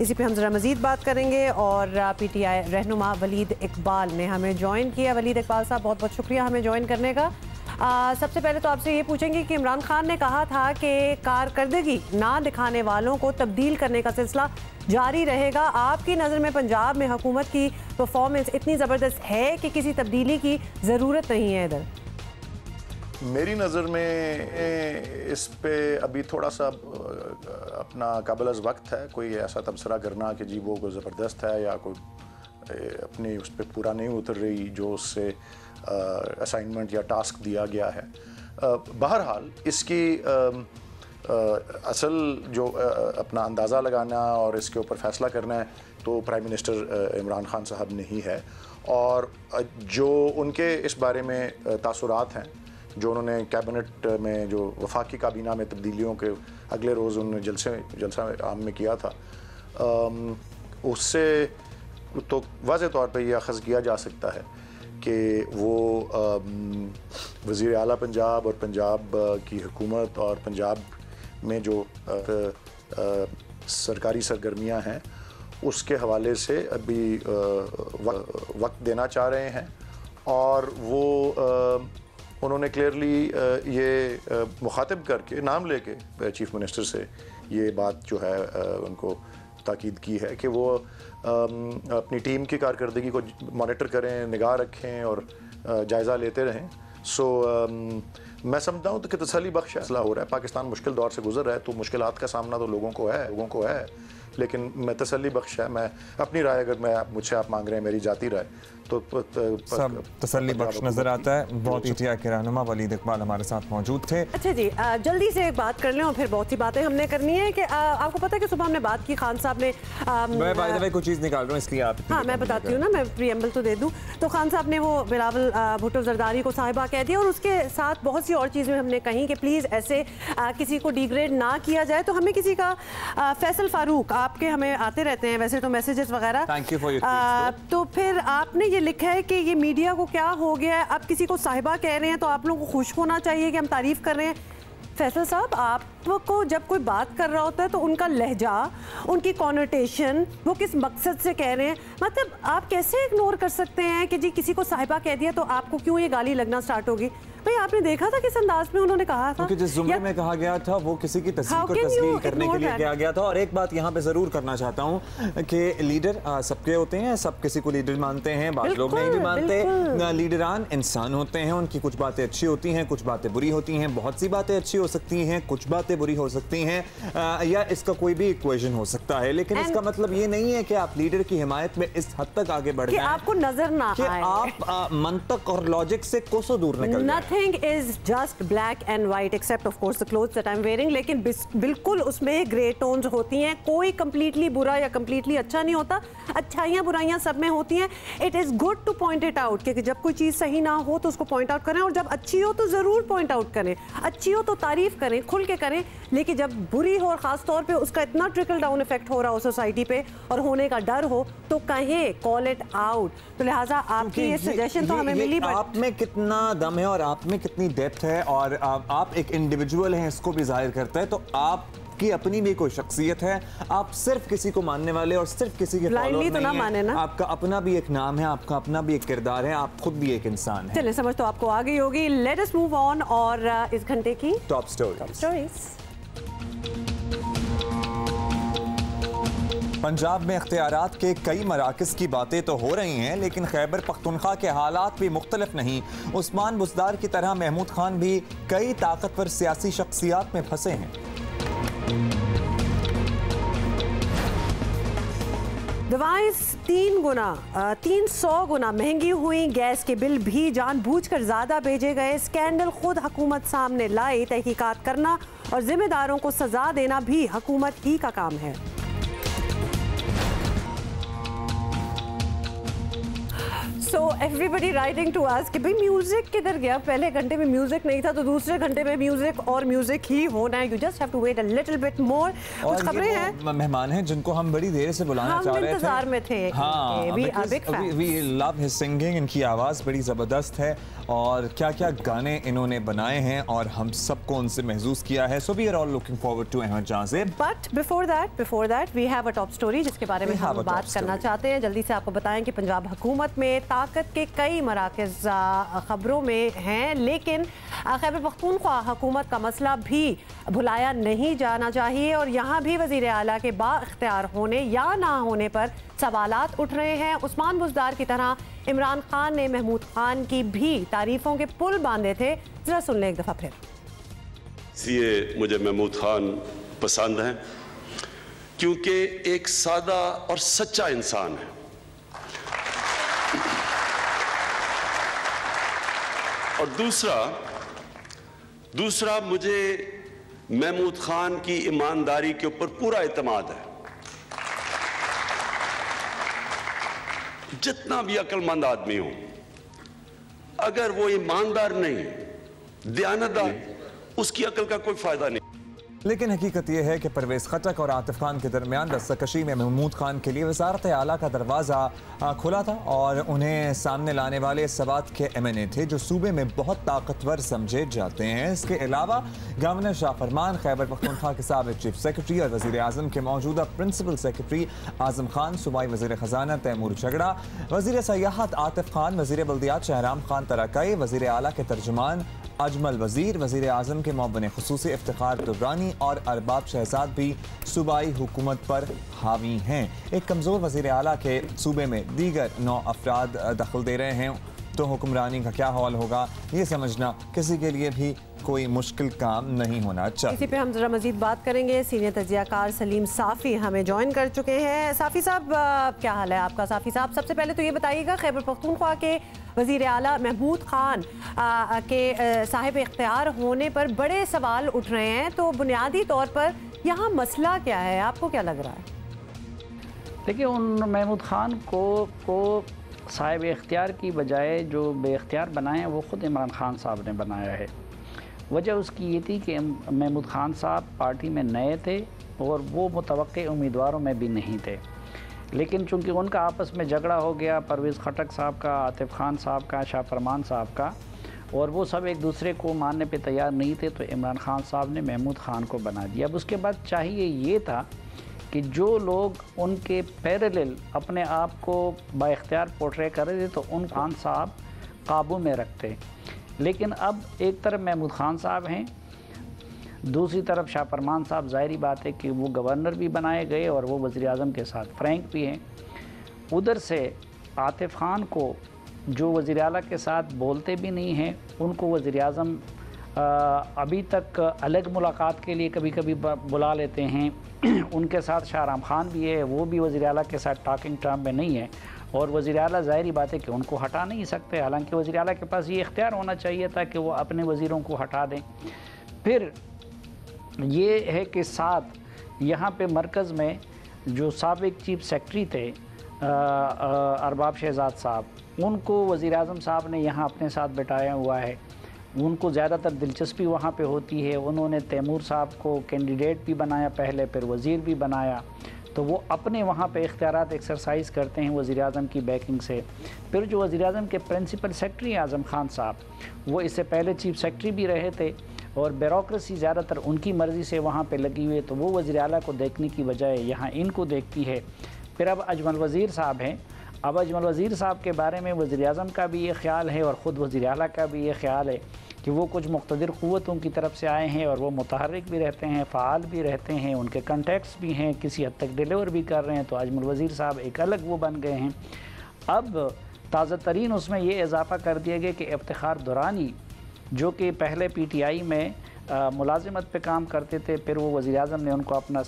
इसी पे हम ज़रा मज़ीद बात करेंगे। और PTI रहनुमा वलीद इकबाल ने हमें ज्वाइन किया। वलीद इकबाल साहब, बहुत बहुत शुक्रिया हमें ज्वाइन करने का। सबसे पहले तो आपसे ये पूछेंगे कि इमरान खान ने कहा था कि कारकर्दगी ना दिखाने वालों को तब्दील करने का सिलसिला जारी रहेगा। आपकी नज़र में पंजाब में हुकूमत की परफॉर्मेंस इतनी ज़बरदस्त है कि किसी तब्दीली की ज़रूरत नहीं है इधर? मेरी नज़र में इस पे अभी थोड़ा सा अपना काबिल वक्त है कोई ऐसा तबसरा करना कि जी वो कोई ज़बरदस्त है या कोई अपनी उस पर पूरा नहीं उतर रही जो उससे असाइनमेंट या टास्क दिया गया है। बहरहाल इसकी असल जो अपना अंदाज़ा लगाना और इसके ऊपर फ़ैसला करना है तो प्राइम मिनिस्टर इमरान खान साहब ने ही है। और जो उनके इस बारे में तासुरात हैं, जो उन्होंने कैबिनेट में जो वफाकी काबीना में तब्दीलियों के अगले रोज़ उन्होंने जलसा आम में किया था, उससे तो वाज़े तौर पे यह अख़ज़ किया जा सकता है कि वो वज़ीर आला पंजाब और पंजाब की हुकूमत और पंजाब में जो सरकारी सरगर्मियां हैं उसके हवाले से अभी वक्त देना चाह रहे हैं। और वो उन्होंने क्लियरली ये मुखातिब करके नाम लेके चीफ मिनिस्टर से ये बात जो है उनको ताकीद की है कि वो अपनी टीम की कारकर्दगी को मॉनिटर करें, निगाह रखें और जायज़ा लेते रहें। सो मैं समझता हूँ कि तसल्ली बख्श फैसला हो रहा है। पाकिस्तान मुश्किल दौर से गुजर रहा है, तो मुश्किलात का सामना तो लोगों को है, लेकिन मैं तसल्ली बख्श है। मैं अपनी राय, अगर मैं मुझसे आप मांग रहे हैं मेरी जाती राय, तो सब तसल्ली बख्श नजर आता है। बहुत ईटीआई के रहनुमा वलीद इकबाल हमारे साथ मौजूद थे। अच्छा जी, जल्दी से एक बात कर लें और फिर बहुत सी बातें हमने करनी है कि आपको पता है कि सुबह हमने बात की, खान साहब ने मैं बाय द वे कोई चीज़ निकाल रहा हूँ इसलिए आप हाँ मैं बताती हूँ ना, मैं प्रीएम्बल तो दे दूँ। तो खान साहब ने वो बिलावल भुट्टो जरदारी को साहिबा कह दिया और उसके साथ बहुत सी और चीज़ें हमने कहीं कि प्लीज़ ऐसे किसी को डिग्रेड ना किया जाए। तो हमें किसी का फैसल फारूक, आपके हमें आते रहते हैं वैसे तो मैसेजेस वगैरह, तो फिर आपने ये लिखा है कि ये मीडिया को क्या हो गया है, अब किसी को साहिबा कह रहे हैं तो आप लोगों को खुश होना चाहिए कि हम तारीफ कर रहे हैं। फैसल साहब, आपको जब कोई बात कर रहा होता है तो उनका लहजा, उनकी कॉनोटेशन, वो किस मकसद से कह रहे हैं, मतलब आप कैसे इग्नोर कर सकते हैं कि जी किसी को साहिबा कह दिया तो आपको क्यों ये गाली लगना स्टार्ट होगी? भाई आपने देखा था किस अंदाज में उन्होंने कहा था, क्योंकि जिस जुमले में कहा गया था वो किसी की तस्वीर को तस्लील करने के लिए किया गया था। और एक बात यहाँ पे जरूर करना चाहता हूँ कि लीडर सबके होते हैं, सब किसी को लीडर मानते हैं, बाद लोग नहीं भी मानते। लीडरान इंसान होते हैं, उनकी कुछ बातें अच्छी होती हैं, कुछ बातें बुरी होती हैं, बहुत सी बातें अच्छी हो सकती हैं, कुछ बातें बुरी हो सकती हैं, या इसका कोई भी इक्वेशन हो सकता है। लेकिन इसका मतलब ये नहीं है कि आप लीडर की हिमायत में इस हद तक आगे बढ़ जाएं आपको नजर ना आए, आप मंतक और लॉजिक से कोसों दूर निकल जाएं। Nothing is just black and white except of course the clothes that I'm wearing, लेकिन बिल्कुल उसमें ग्रे टोन्स होती हैं। कोई कंप्लीटली बुरा या कंप्लीटली अच्छा नहीं होता, अच्छाइयाँ बुराइयाँ सब में होती हैं। It is good two point it out कि जब कोई चीज़ सही ना हो तो उसको पॉइंट आउट करें, और जब अच्छी हो तो ज़रूर पॉइंट आउट करें, अच्छी हो तो तारीफ करें, खुल के करें। लेकिन जब बुरी हो और ख़ास तौर पे उसका इतना ट्रिकल डाउन इफेक्ट हो रहा हो सोसाइटी पे और होने का डर हो तो कहें, कॉल इट आउट। तो लिहाजा आपकी ये सजेशन तो हमें मिली, बट आप में कितना दम है और आप में कितनी डेप्थ है, और आप एक इंडिविजुअल हैं, इसको भी जाहिर करता है। तो आपकी अपनी भी कोई शख्सियत है, आप सिर्फ किसी को मानने वाले और सिर्फ किसी के फॉलोअर तो नहीं हैं। आपका अपना भी एक नाम है, आपका अपना भी एक किरदार है, आप खुद भी एक इंसान है। चलिए, समझ तो आपको आ गई होगी। लेट अस मूव ऑन और इस घंटे की टॉप स्टोरीज। पंजाब में इख्तियारात के कई मराकज़ की बातें तो हो रही हैं, लेकिन खैबर पख्तूनख्वा के हालात भी मुख्तलिफ नहीं। उस्मान बुज़दार की तरह महमूद खान भी कई ताकतवर सियासी शख्सियात में फंसे हैं। दवाएं 300 गुना महंगी हुई, गैस के बिल भी जानबूझकर ज्यादा भेजे गए, स्कैंडल खुद हुकूमत सामने लाई, तहकीकात करना और जिम्मेदारों को सजा देना भी हुकूमत ही का काम है। So everybody writing to us कि भाई म्यूजिक किधर गया, पहले घंटे में म्यूजिक नहीं था तो दूसरे घंटे में म्यूजिक और म्यूजिक ही होना है। You just have to wait a little bit more। कुछ खबरें हैं, मेहमान हैं जिनको हम बड़ी देर से बुलाना चाह रहे थे, इंतजार में थे। हाँ, we love his singing, इनकी आवाज़ बड़ी ज़बरदस्त है और क्या क्या गाने इन्होंने बनाए हैं और हम सबको उनसे महसूस किया है। So we are all looking forward to Ahmad जाज़िब। But before that we have a top story जिसके बारे में हम बात करना चाहते हैं। जल्दी से आपको बताएं कि पंजाब हुकूमत में ताकत के कई मराकज़ खबरों में हैं, लेकिन खैबर पख्तूनख्वा हुकूमत का मसला भी भुलाया नहीं जाना चाहिए और यहाँ भी वज़ीर आला के बाइख्तियार होने या ना होने पर सवालात उठ रहे हैं। उस्मान बुज़दार की तरह इमरान खान ने महमूद खान की भी तारीफों के पुल बांधे थे। जरा सुन लें एक दफ़ा फिर। इसलिए मुझे महमूद खान पसंद है क्योंकि एक सादा और सच्चा इंसान है, और दूसरा मुझे महमूद खान की ईमानदारी के ऊपर पूरा एतमाद है। जितना भी अक्लमंद आदमी हो, अगर वो ईमानदार नहीं, दयानतदार, उसकी अकल का कोई फायदा नहीं। लेकिन हकीकत यह है कि परवेज़ खटक और आतिफ खान के दरमियान रस्साकशी में महमूद खान के लिए वज़ारत आला का दरवाज़ा खुला था और उन्हें सामने लाने वाले सवात के MNA थे जो सूबे में बहुत ताकतवर समझे जाते हैं। इसके अलावा गवर्नर शाह फरमान, खैबर पख्तूनख्वा के साबिक़ चीफ सेक्रेटरी और वज़ीर आज़म के मौजूदा प्रिंसिपल सेक्रेटरी आज़म खान, सूबाई वज़ीर ख़जाना तैमूर झगड़ा, वज़ीर सयाहत आतिफ खान, वज़ीर बल्दियात शहराम खान तरकाई, वज़ीर आला के तर्जुमान अजमल वज़ीर, वज़ीर आज़म के मुअव्विन ख़ुसूसी इफ्तिखार दुर्रानी और अरबाब शहजाद भी सूबाई हुकूमत पर हावी हैं। एक कमज़ोर वज़ीर आला के सूबे में दीगर 9 अफराद दखल दे रहे हैं तो हुक्मरानी का क्या हाल होगा, ये समझना किसी के लिए भी कोई मुश्किल काम नहीं होना चाहिए। इसी पे हम जरा मजीद बात करेंगे। सीनियर तजियाकार सलीम साफ़ी हमें ज्वाइन कर चुके हैं। साफ़ी साहब, क्या हाल है आपका? साफ़ी साहब, सबसे पहले तो ये बताइएगा, खैबर पख्तूनख्वा के वज़ीर आला महमूद खान के साहिब इख्तियार होने पर बड़े सवाल उठ रहे हैं, तो बुनियादी तौर पर यहाँ मसला क्या है, आपको क्या लग रहा है? देखिए, उन महमूद खान को साहिब इख्तियार की बजाय जो बेख्तियार बनाए हैं वो ख़ुद इमरान खान साहब ने बनाया है। वजह उसकी ये थी कि महमूद खान साहब पार्टी में नए थे और वो मुतवक्के उम्मीदवारों में भी नहीं थे, लेकिन चूंकि उनका आपस में झगड़ा हो गया, परवेज़ खटक साहब का, आतिफ खान साहब का, शाह फरमान साहब का, और वो सब एक दूसरे को मानने पे तैयार नहीं थे, तो इमरान खान साहब ने महमूद खान को बना दिया। अब उसके बाद चाहिए ये था कि जो लोग उनके पैरेलल अपने आप को बाइख्तियार पोर्ट्रे कर रहे थे तो उन खान साहब काबू में रखते, लेकिन अब एक तरफ महमूद खान साहब हैं, दूसरी तरफ शाह फरमान साहब, ज़ाहिरी बात है कि वो गवर्नर भी बनाए गए और वो वज़ीर आज़म के साथ फ्रैंक भी हैं। उधर से आतिफ खान को जो वज़ीर आला के साथ बोलते भी नहीं हैं, उनको वज़ीर आज़म अभी तक अलग मुलाकात के लिए कभी कभी बुला लेते हैं। उनके साथ शहराम खान भी है, वो भी वज़ीर आला के साथ टॉकिंग टर्म में नहीं है, और वज़ीर आला ज़ाहिरी बात है कि उनको हटा नहीं सकते, हालांकि वज़ीर आला के पास ये इख्तियार होना चाहिए था कि वो अपने वज़ीरों को हटा दें। फिर ये है कि साथ यहाँ पे मरकज़ में जो साबिक़ चीफ सेक्रेटरी थे अरबाब शहजाद साहब, उनको वज़ीर आज़म साहब ने यहाँ अपने साथ बिठाया हुआ है। उनको ज़्यादातर दिलचस्पी वहाँ पे होती है। उन्होंने तैमूर साहब को कैंडिडेट भी बनाया पहले, फिर वज़ीर भी बनाया, तो वो अपने वहाँ पे इख्तियारात एक्सरसाइज करते हैं वज़ीर आज़म की बैकिंग से। फिर जो वज़ीर आज़म के प्रिंसिपल सेक्रेटरी आज़म खान साहब, वो इससे पहले चीफ सेक्रेटरी भी रहे थे और ब्यूरोक्रेसी ज़्यादातर उनकी मर्ज़ी से वहाँ पे लगी हुई है, तो वो वज़ीर आला को देखने की बजाय यहाँ इनको देखती है। फिर अब अजमल वज़ीर साहब हैं। अब अजमल वज़ीर साहब के बारे में वज़ीर आज़म का भी ये ख्याल है और ख़ुद वज़ीर आला का भी ये ख्याल है कि वो कुछ मुक़्तदिर क़ुव्वतों की तरफ से आए हैं और वो मुतहर्रिक भी रहते हैं, फ़ाल भी रहते हैं, उनके कॉन्टैक्ट्स भी हैं, किसी हद तक डिलीवर भी कर रहे हैं, तो अजमल वज़ीर साहब एक अलग वो बन गए हैं। अब ताज़ा तरीन उसमें ये इजाफ़ा कर दिया गया कि इफ्तिखार दुरानी, जो कि पहले PTI में मुलाजिमत पे काम करते थे, फिर वो वज़ीर आज़म ने उनको अपना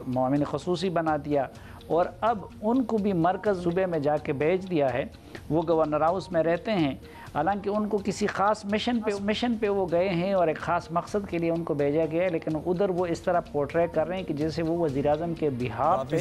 मुअव्विन ख़ुसूसी बना दिया और अब उनको भी मरकज़ सूबे में जाके भेज दिया है। वो गवर्नर हाउस में रहते हैं, हालांकि उनको किसी ख़ास मिशन पे वो गए हैं और एक ख़ास मकसद के लिए उनको भेजा गया है, लेकिन उधर वो इस तरह पोर्ट्रे कर रहे हैं कि जैसे वो वज़ीर आज़म के बिहाफ पे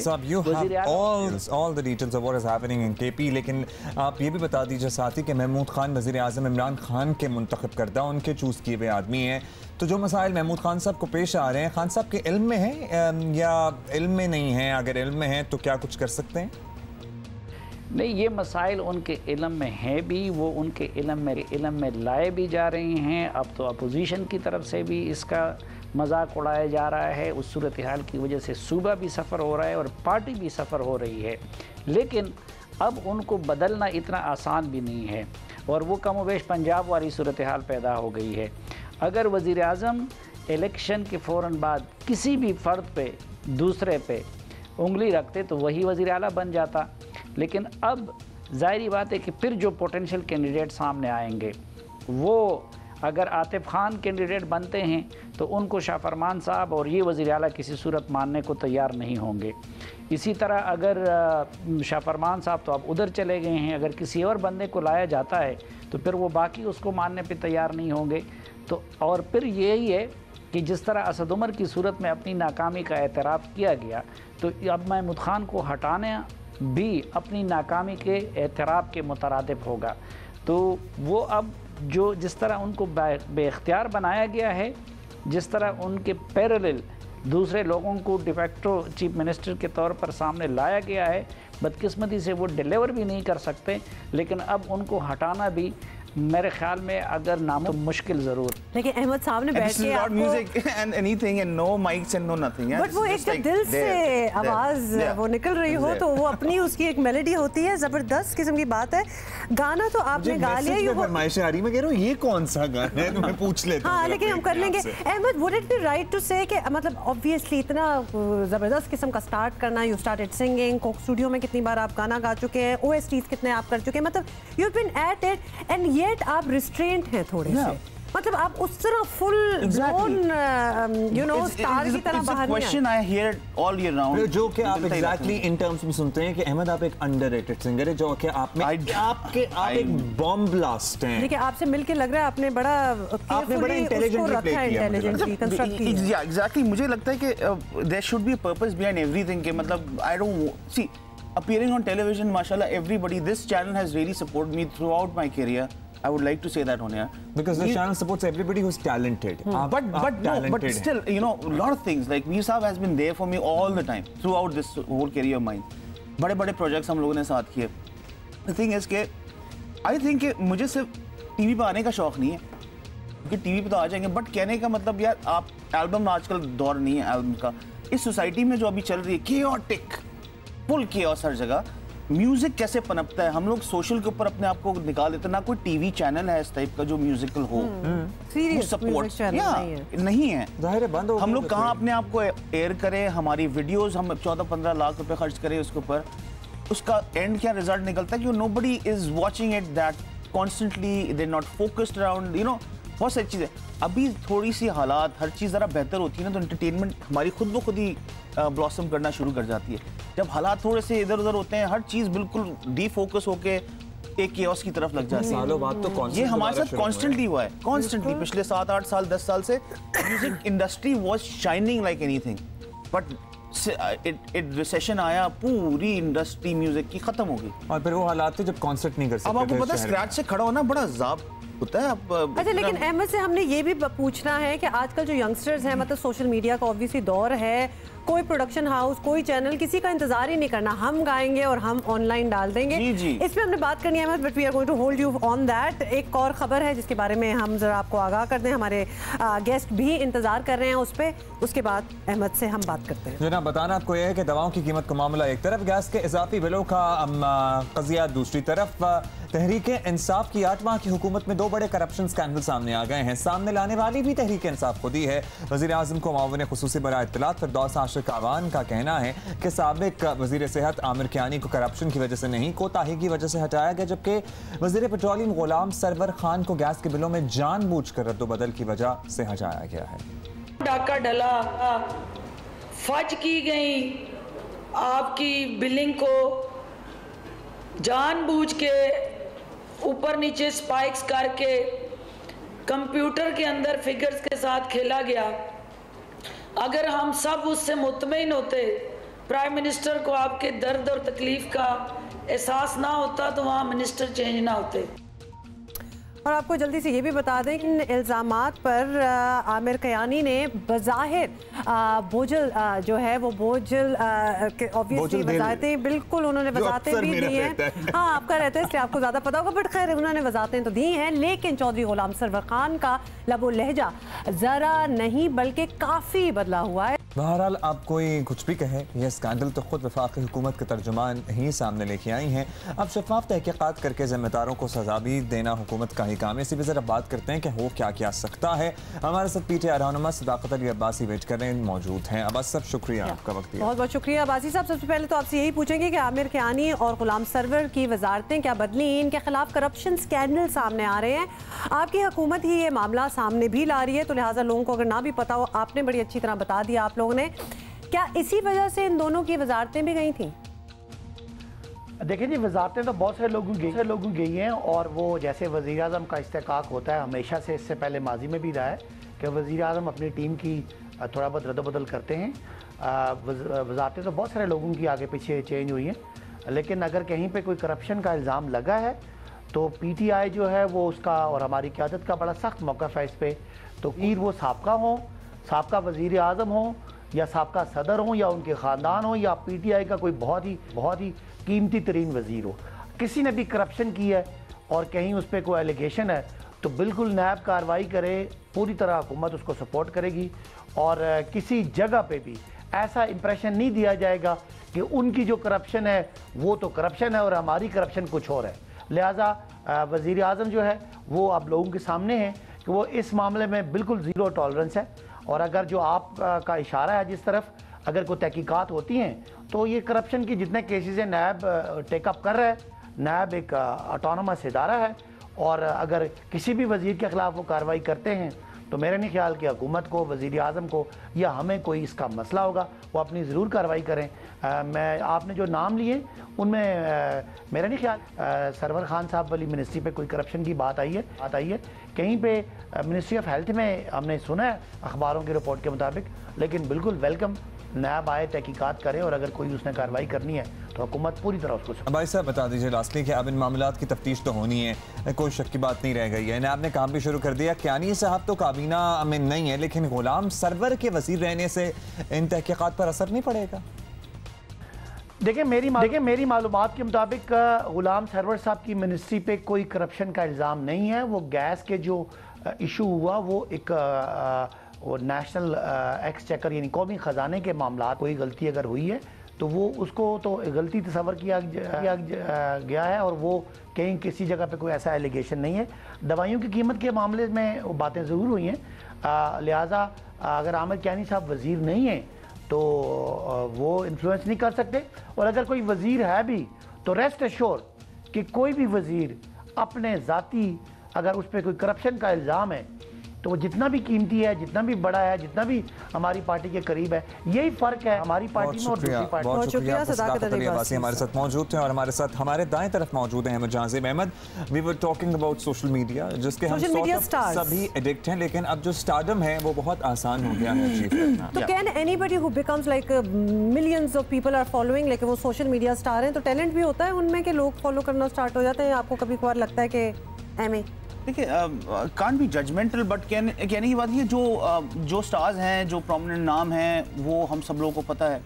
all the details of what is happening in KP। लेकिन आप ये भी बता दीजिए साथ ही कि महमूद खान वज़ीर आज़म इमरान खान के मुंतखब करदा, उनके चूज़ किए हुए आदमी हैं, तो जो मसाइल महमूद खान साहब को पेश आ रहे हैं, खान साहब के इल्म में हैं या इल्म में नहीं हैं? अगर इल्म में हैं तो क्या कुछ कर सकते हैं? नहीं, ये मसाइल उनके इल्म में हैं भी, वो उनके इल्म में लाए भी जा रहे हैं। अब तो अपोजिशन की तरफ से भी इसका मजाक उड़ाया जा रहा है। उस सूरत हाल की वजह से सूबा भी सफ़र हो रहा है और पार्टी भी सफ़र हो रही है, लेकिन अब उनको बदलना इतना आसान भी नहीं है और वो कमोबेश पंजाब वाली सूरत हाल पैदा हो गई है। अगर वज़ीर आज़म इलेक्शन के फ़ौरन बाद किसी भी फ़र्द पे दूसरे पे उंगली रखते तो वही वज़ीर आला बन जाता, लेकिन अब ज़ाहिरी बात है कि फिर जो पोटेंशियल कैंडिडेट सामने आएंगे, वो अगर आतिफ खान कैंडिडेट बनते हैं तो उनको शाह फरमान साहब और ये वज़ीर आला किसी सूरत मानने को तैयार नहीं होंगे। इसी तरह अगर शाह फरमान साहब तो अब उधर चले गए हैं, अगर किसी और बंदे को लाया जाता है तो फिर वो बाकी उसको मानने पे तैयार नहीं होंगे। तो और फिर यही है कि जिस तरह असद उमर की सूरत में अपनी नाकामी का एतराफ़ किया गया, तो अब महमूद खान को हटाने भी अपनी नाकामी के एतराफ़ के मुतरादिफ होगा। तो वो अब जो जिस तरह उनको बेख्तियार बनाया गया है, जिस तरह उनके पैरेलल दूसरे लोगों को डिफेक्टो चीफ मिनिस्टर के तौर पर सामने लाया गया है, बदकिस्मती से वो डिलीवर भी नहीं कर सकते, लेकिन अब उनको हटाना भी मेरे ख्याल में अगर नामो मुश्किल जरूर। लेकिन अहमद साहब ने बैठ के आपको music and anything and no mics and no nothing, but वो एक जब दिल से आवाज वो निकल रही हो तो वो अपनी उसकी एक मेलोडी होती है, जबरदस्त किस्म की बात है। गाना तो आपने गा लिया, ये फरमाइश आ रही, मैं कह रहा हूं ये कौन सा गाना है, मैं पूछ लेता हूं। हाँ, लेकिन हम कर लेंगे। Ahmed, would it be right to say कि मतलब ऑब्वियसली इतना जबरदस्त किस्म का स्टार्ट करना, you started singing, Coke studio में कितनी बार आप गाना गा चुके हैं, ओएसटीज कितने आप कर चुके हैं, मतलब you been at it and yet आप रिस्ट्रेंट हैं थोड़े से, मतलब आप उस तरह full blown you know star की तरह बाहर नहीं। Question I hear all year round, जो कि आप एग्जैक्टली इन टर्म्स में सुनते हैं कि अहमद आप एक अंडररेटेड सिंगर है, जो कि आप में आप एक बॉम्ब ब्लास्ट हैं। देखिए, आपसे मिलके लग रहा है आपने बड़ा इंटेलिजेंटली कंस्ट्रक्ट किया। या एग्जैक्टली, मुझे लगता है कि there should be a purpose behind everything, के मतलब I don't see appearing on television, mashallah, everybody, this channel has really supported me throughout my career. I would like to say that on here because this channel supports everybody who's talented. But still, you know, a lot of things like Veer Saab has been there for me all the time throughout this whole career of mine. बड़े projects हम लोगों ने साथ किए. The thing is कि I think कि मुझे सिर्फ टीवी पे आने का शौक नहीं है, क्योंकि टीवी पे तो आ जाएंगे, बट कहने का मतलब यार, आप एल्बम, आजकल दौर नहीं है एल्बम का, इस सोसाइटी में जो अभी चल रही है chaotic, फुल chaos हर जगह, म्यूजिक कैसे पनपता है, हम लोग सोशल के ऊपर अपने आप को निकाल देते हैं, ना कोई टीवी चैनल है इस टाइप का जो म्यूजिकल हो, सपोर्ट नहीं है, जाहिर है बंद हो, हम लोग कहाँ अपने आप को एयर करें, हमारी वीडियोस हम 14-15 लाख रुपए खर्च करें उसके ऊपर, उसका एंड क्या रिजल्ट निकलता है कि nobody is watching it that constantly, they not focused around, you know, बहुत सारी चीज़ें। अभी थोड़ी सी हालात, हर चीज़ ज़रा बेहतर होती है ना, तो एंटरटेनमेंट हमारी खुद ब खुद ही ब्लॉसम करना शुरू कर जाती है। जब हालात थोड़े से इधर उधर होते हैं, हर चीज़ बिल्कुल डीफोकस होके एक केओस की तरफ लग जाती है। सालों बाद तो ये हमारे साथ कॉन्स्टेंटली हुआ है, कॉन्स्टेंटली पिछले 7-8 साल 10 साल से music industry was shining like anything, but recession आया, पूरी इंडस्ट्री म्यूजिक की खत्म हो गई। और फिर वो हालात थे जब कॉन्सर्ट नहीं कर सकते। अब आपको पता है स्क्रैच से खड़ा होना बड़ा अजाब होता है। अच्छा, लेकिन अहमद से हमने ये भी पूछना है कि आजकल जो यंगस्टर्स हैं, मतलब सोशल मीडिया का ऑब्वियसली दौर है, कोई प्रोडक्शन हाउस, कोई चैनल, किसी का इंतजार ही नहीं करना, हम गाएंगे और हम ऑनलाइन डाल देंगे। इस पे हमने बात करनी है Ahmed, but we are going to hold you on that. एक और खबर है जिसके बारे में हम जरा आपको आगाह कर दें, हमारे गेस्ट भी इंतजार कर रहे हैं उस पर, उसके बाद अहमद से हम बात करते हैं। जनाब, बताना आपको यह है कि दवाओं की कीमत का मामला एक तरफ, गैस के इजाफी बिलों का कजिया दूसरी तरफ। तहरीक इंसाफ की 8 माह की हुकूमत में 2 बड़े करप्शन स्कैंडल सामने आ गए हैं। सामने लाने वाली भी तहरीक इंसाफ खुद ही है। वज़ीर आज़म को मावन खुसूसी बराए इत्तलात फिरदौस आशिक आवान का कहना है कि साबिक वज़ीर सेहत आमिर कियानी को करप्शन की वजह से नहीं, कोताही की वजह से हटाया गया, जबकि वज़ीर पेट्रोलियम गुलाम सरवर खान को गैस के बिलों में जानबूझकर रद्दोबदल की वजह से हटाया गया है। डाका डला, फज की गई आपकी बिलिंग को जानबूझ के ऊपर नीचे स्पाइक्स करके कंप्यूटर के अंदर फिगर्स के साथ खेला गया। अगर हम सब उससे मुतमईन होते, प्राइम मिनिस्टर को आपके दर्द और तकलीफ का एहसास ना होता, तो वहाँ मिनिस्टर चेंज ना होते। और आपको जल्दी से ये भी बता दें कि इन इल्ज़ामात पर आमिर कियानी ने बज़ाहिर बोझल जो है वो बोझल ऑब्वियसली वजाहतें, बिल्कुल उन्होंने वजाहतें भी दी हैं। हाँ, आपका रहता है इसलिए आपको ज़्यादा पता होगा, बट खैर उन्होंने वजाहतें तो दी हैं, लेकिन चौधरी गुलाम सरवर खान का लबो लहजा ज़रा नहीं बल्कि काफ़ी बदला हुआ है। बहरहाल आप कोई कुछ भी कहे, यह स्कैंडल तो खुद वफाकी हुकूमत के तर्जुमान ही सामने लेके आई हैं। अब शफाफ तहकीकात करके जिम्मेदारों को सजा भी देना हुकूमत का ही काम है। इसी पर जरा बात करते हैं कि हो क्या क्या सकता है। हमारे साथ पीटीआई रहनुमा सदाकत अली अब्बासी वेट कर रहे हैं, मौजूद हैं। अब्बास साहब, शुक्रिया आपका वक्त दिया। बहुत बहुत शुक्रिया अब्बासी साहब। सबसे पहले तो आपसे यही पूछेंगे कि आमिर कियानी और गुलाम सरवर की वजारतें क्या बदली, इनके खिलाफ करप्शन स्कैंडल सामने आ रहे हैं, आपकी हुकूमत ही ये मामला सामने भी ला रही है, तो लिहाजा लोगों को अगर ना भी पता हो, आपने बड़ी अच्छी तरह बता दिया आप लोगों ने, क्या इसी वजह से इन दोनों की वजारतें भी गई थी? देखिए जी, वजारतें तो बहुत सारे लोगों की गई हैं, और वो जैसे वज़ीर आज़म का इस्तेकाक होता है हमेशा से, इससे पहले माजी में भी रहा है कि वज़ीर आज़म अपनी टीम की थोड़ा बहुत रद्दबदल करते हैं। वजारतें तो बहुत सारे लोगों की आगे पीछे चेंज हुई हैं, लेकिन अगर कहीं पे कोई करप्शन का इल्ज़ाम लगा है तो पीटीआई जो है वो उसका और हमारी क़यादत का बड़ा सख्त मौक़िफ़ है इस पर। तो वो साबका हों साबका वज़ीर आज़म हो या साबका सदर हो या उनके ख़ानदान हो या PTI का कोई बहुत ही कीमती तरीन वज़ीर हो, किसी ने भी करप्शन की है और कहीं उस पर कोई एलिगेशन है तो बिल्कुल नैब कार्रवाई करे, पूरी तरह हुकूमत उसको सपोर्ट करेगी और किसी जगह पे भी ऐसा इंप्रेशन नहीं दिया जाएगा कि उनकी जो करप्शन है वो तो करप्शन है और हमारी करप्शन कुछ और है। लिहाजा वज़ीर आज़म जो है वो अब लोगों के सामने है कि वो इस मामले में बिल्कुल ज़ीरो टॉलरेंस है और अगर जो आप का इशारा है जिस तरफ अगर कोई तहकीकात होती हैं तो ये करप्शन की जितने केसेस हैं नैब टेकअप कर रहा है। नैब एक ऑटोनमस इदारा है और अगर किसी भी वज़ीर के ख़िलाफ़ वो कार्रवाई करते हैं तो मेरा नहीं ख्याल कि हुकूमत को, वज़ीर आज़म को या हमें कोई इसका मसला होगा, वो अपनी ज़रूर कार्रवाई करें। मैं आपने जो नाम लिए उनमें मेरा नहीं ख्याल सरवर खान साहब वाली मिनिस्ट्री पे कोई करप्शन की बात आई है कहीं पे मिनिस्ट्री ऑफ हेल्थ में हमने सुना है अखबारों की रिपोर्ट के मुताबिक, लेकिन बिल्कुल वेलकम नैब आए, तहकीकात करें और अगर कोई उसने कार्रवाई करनी है तो हुकूमत पूरी तरह उसको। भाई साहब बता दीजिए लास्टली कि अब इन मामलात की तफ्तीश तो होनी है, कोई शक की बात नहीं रह गई है, नैब ने काम भी शुरू कर दिया। कियानी साहब तो काबीना में नहीं है लेकिन गुलाम सरवर के वज़ीर रहने से इन तहकीकात पर असर नहीं पड़ेगा? देखिए मेरी मालूमात के मुताबिक गुलाम सरवर साहब की मिनिस्ट्री पे कोई करप्शन का इल्ज़ाम नहीं है। वो गैस के जो इशू हुआ वो एक वो नेशनल एक्सचेकर यानी कौमी ख़जाने के मामला, कोई गलती अगर हुई है तो वो उसको तो गलती तस्वर किया गया है और वो कहीं किसी जगह पे कोई ऐसा एलिगेशन नहीं है। दवाइयों की कीमत के मामले में वो बातें ज़रूर हुई हैं, लिहाजा अगर आमिर कियानी साहब वज़ीर नहीं हैं तो वो इन्फ्लुएंस नहीं कर सकते और अगर कोई वज़ीर है भी तो रेस्ट एश्योर कि कोई भी वज़ीर अपने ज़ाती अगर उस पर कोई करप्शन का इल्ज़ाम है तो वो जितना भी कीमती है, जितना भी बड़ा है, जितना भी हमारी पार्टी के करीब है, यही फ़र्क है हमारी पार्टी में और दूसरी पार्टी में। बहुत शुक्रिया सदाकत अली अब्बासी हमारे साथ मौजूद थे और हमारे साथ हमारे दाएं तरफ मौजूद हैं Ahmed Jazim Ahmed. We were talking about social media जिसके हम सभी एडिक्ट हैं, लेकिन अब जो स्टारडम है वो बहुत आसान हो गया है अचीव करना। तो can anybody who becomes like millions of people are following, लेकिन वो सोशल मीडिया स्टार हैं, तो टैलेंट भी होता है उनमें कि लोग फॉलो करना स्टार्ट हो जाते हैं? आपको कभी कभार लगता है कि एम देखिए कांट बी जजमेंटल बट कहने की बात ये जो स्टार्स हैं, जो प्रोमिनेंट नाम हैं वो हम सब लोगों को पता है,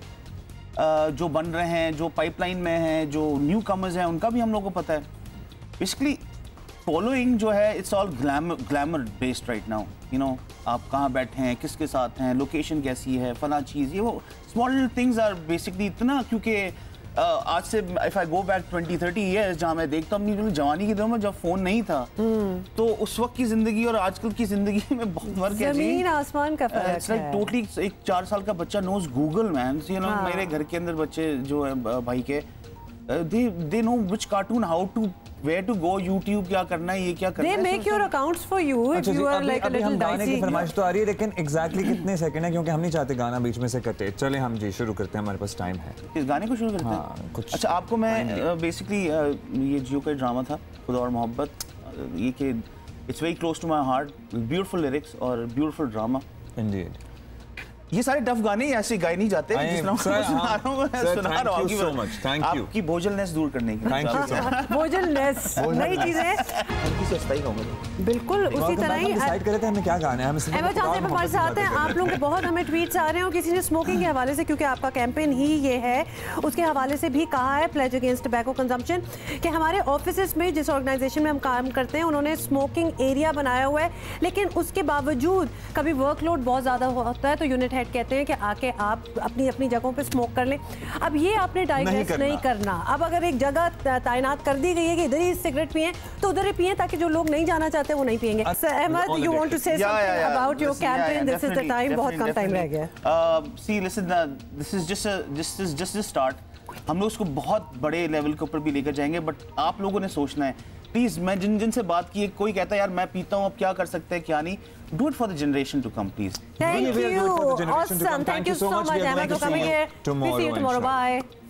जो बन रहे हैं, जो पाइपलाइन में हैं, जो न्यू कमर्स हैं उनका भी हम लोगों को पता है। बेसिकली फॉलोइंग जो है it's all glamour based right now, you know आप कहाँ बैठे हैं, किसके साथ हैं, लोकेशन कैसी है, फला चीज़, ये वो स्मॉल थिंग्स आर बेसिकली इतना, क्योंकि आज से if I go back 20-30 years जहाँ मैं देखता हूँ अपनी जवानी की दिनों में जब फोन नहीं था तो उस वक्त की जिंदगी और आजकल की जिंदगी में बहुत फर्क है। जमीन आसमान का फर्क है। टोटली एक 4 साल का बच्चा knows Google man, you know मेरे घर के अंदर बच्चे जो है भाई के they know which cartoon, how to, where to go, YouTube क्या करना है, ये क्या करना है। They make your accounts for you if you are like a little dicey। गाने की फरमाइश तो आ रही है लेकिन एग्जैक्टली कितने सेकंड है, क्योंकि हम नहीं चाहते गाना बीच में से कटे। चले हम जी शुरू करते हैं, हमारे पास टाइम है। इस गाने को शुरू करते हैं कुछ। अच्छा आपको मैं बेसिकली ये जियो का ड्रामा था खुदा और मोहब्बत, ये कि it's very close to my heart, beautiful lyrics और ब्यूटीफुल ड्रामा। इंडीड ये सारे टफ गाने ऐसे गाए नहीं जाते आपकी बोझलनेस दूर करने के लिए। बोझलनेस नई चीज है, बिल्कुल उसी तरह ही डिसाइड कर रहे थे हमें क्या गाना है। हम हमारे साथ हैं, आप लोगों के बहुत हमें ट्वीट्स आ रहे हैं और किसी ने स्मोकिंग के हवाले से, क्योंकि आपका कैंपेन ही ये है, उसके हवाले से भी कहा है प्लेज अगेंस्ट टबैको कंजम्पशन कि हमारे ऑफिस में जिस ऑर्गेनाइजेशन में हम काम करते हैं उन्होंने स्मोकिंग एरिया बनाया हुआ है, लेकिन उसके बावजूद कभी वर्कलोड बहुत ज़्यादा होता है तो यूनिट हेड कहते हैं कि आके आप अपनी अपनी जगहों पे स्मोक कर लें। अब ये आपने डाइग्रेस नहीं करना। अब अगर एक जगह तैनात कर दी गई है कि इधर ही सिगरेट पिए तो उधर ही पिए, ताकि जो लोग नहीं जाना चाहते वो नहीं पिएंगे। Ahmed, you want to say something about your campaign? This is the time, बहुत कम टाइम रह गया। See listen, this is just the start. हम लोग उसको बहुत बड़े लेवल के ऊपर भी लेकर जाएंगे, बट आप लोगों ने सोचना है प्लीज। मैं जिनसे बात की, कोई कहता है यार मैं पीता हूँ अब क्या कर सकते हैं क्या नहीं, do it for the generation to come please. Thank you, awesome, thank you so much Ahmed for coming here. See you tomorrow, bye.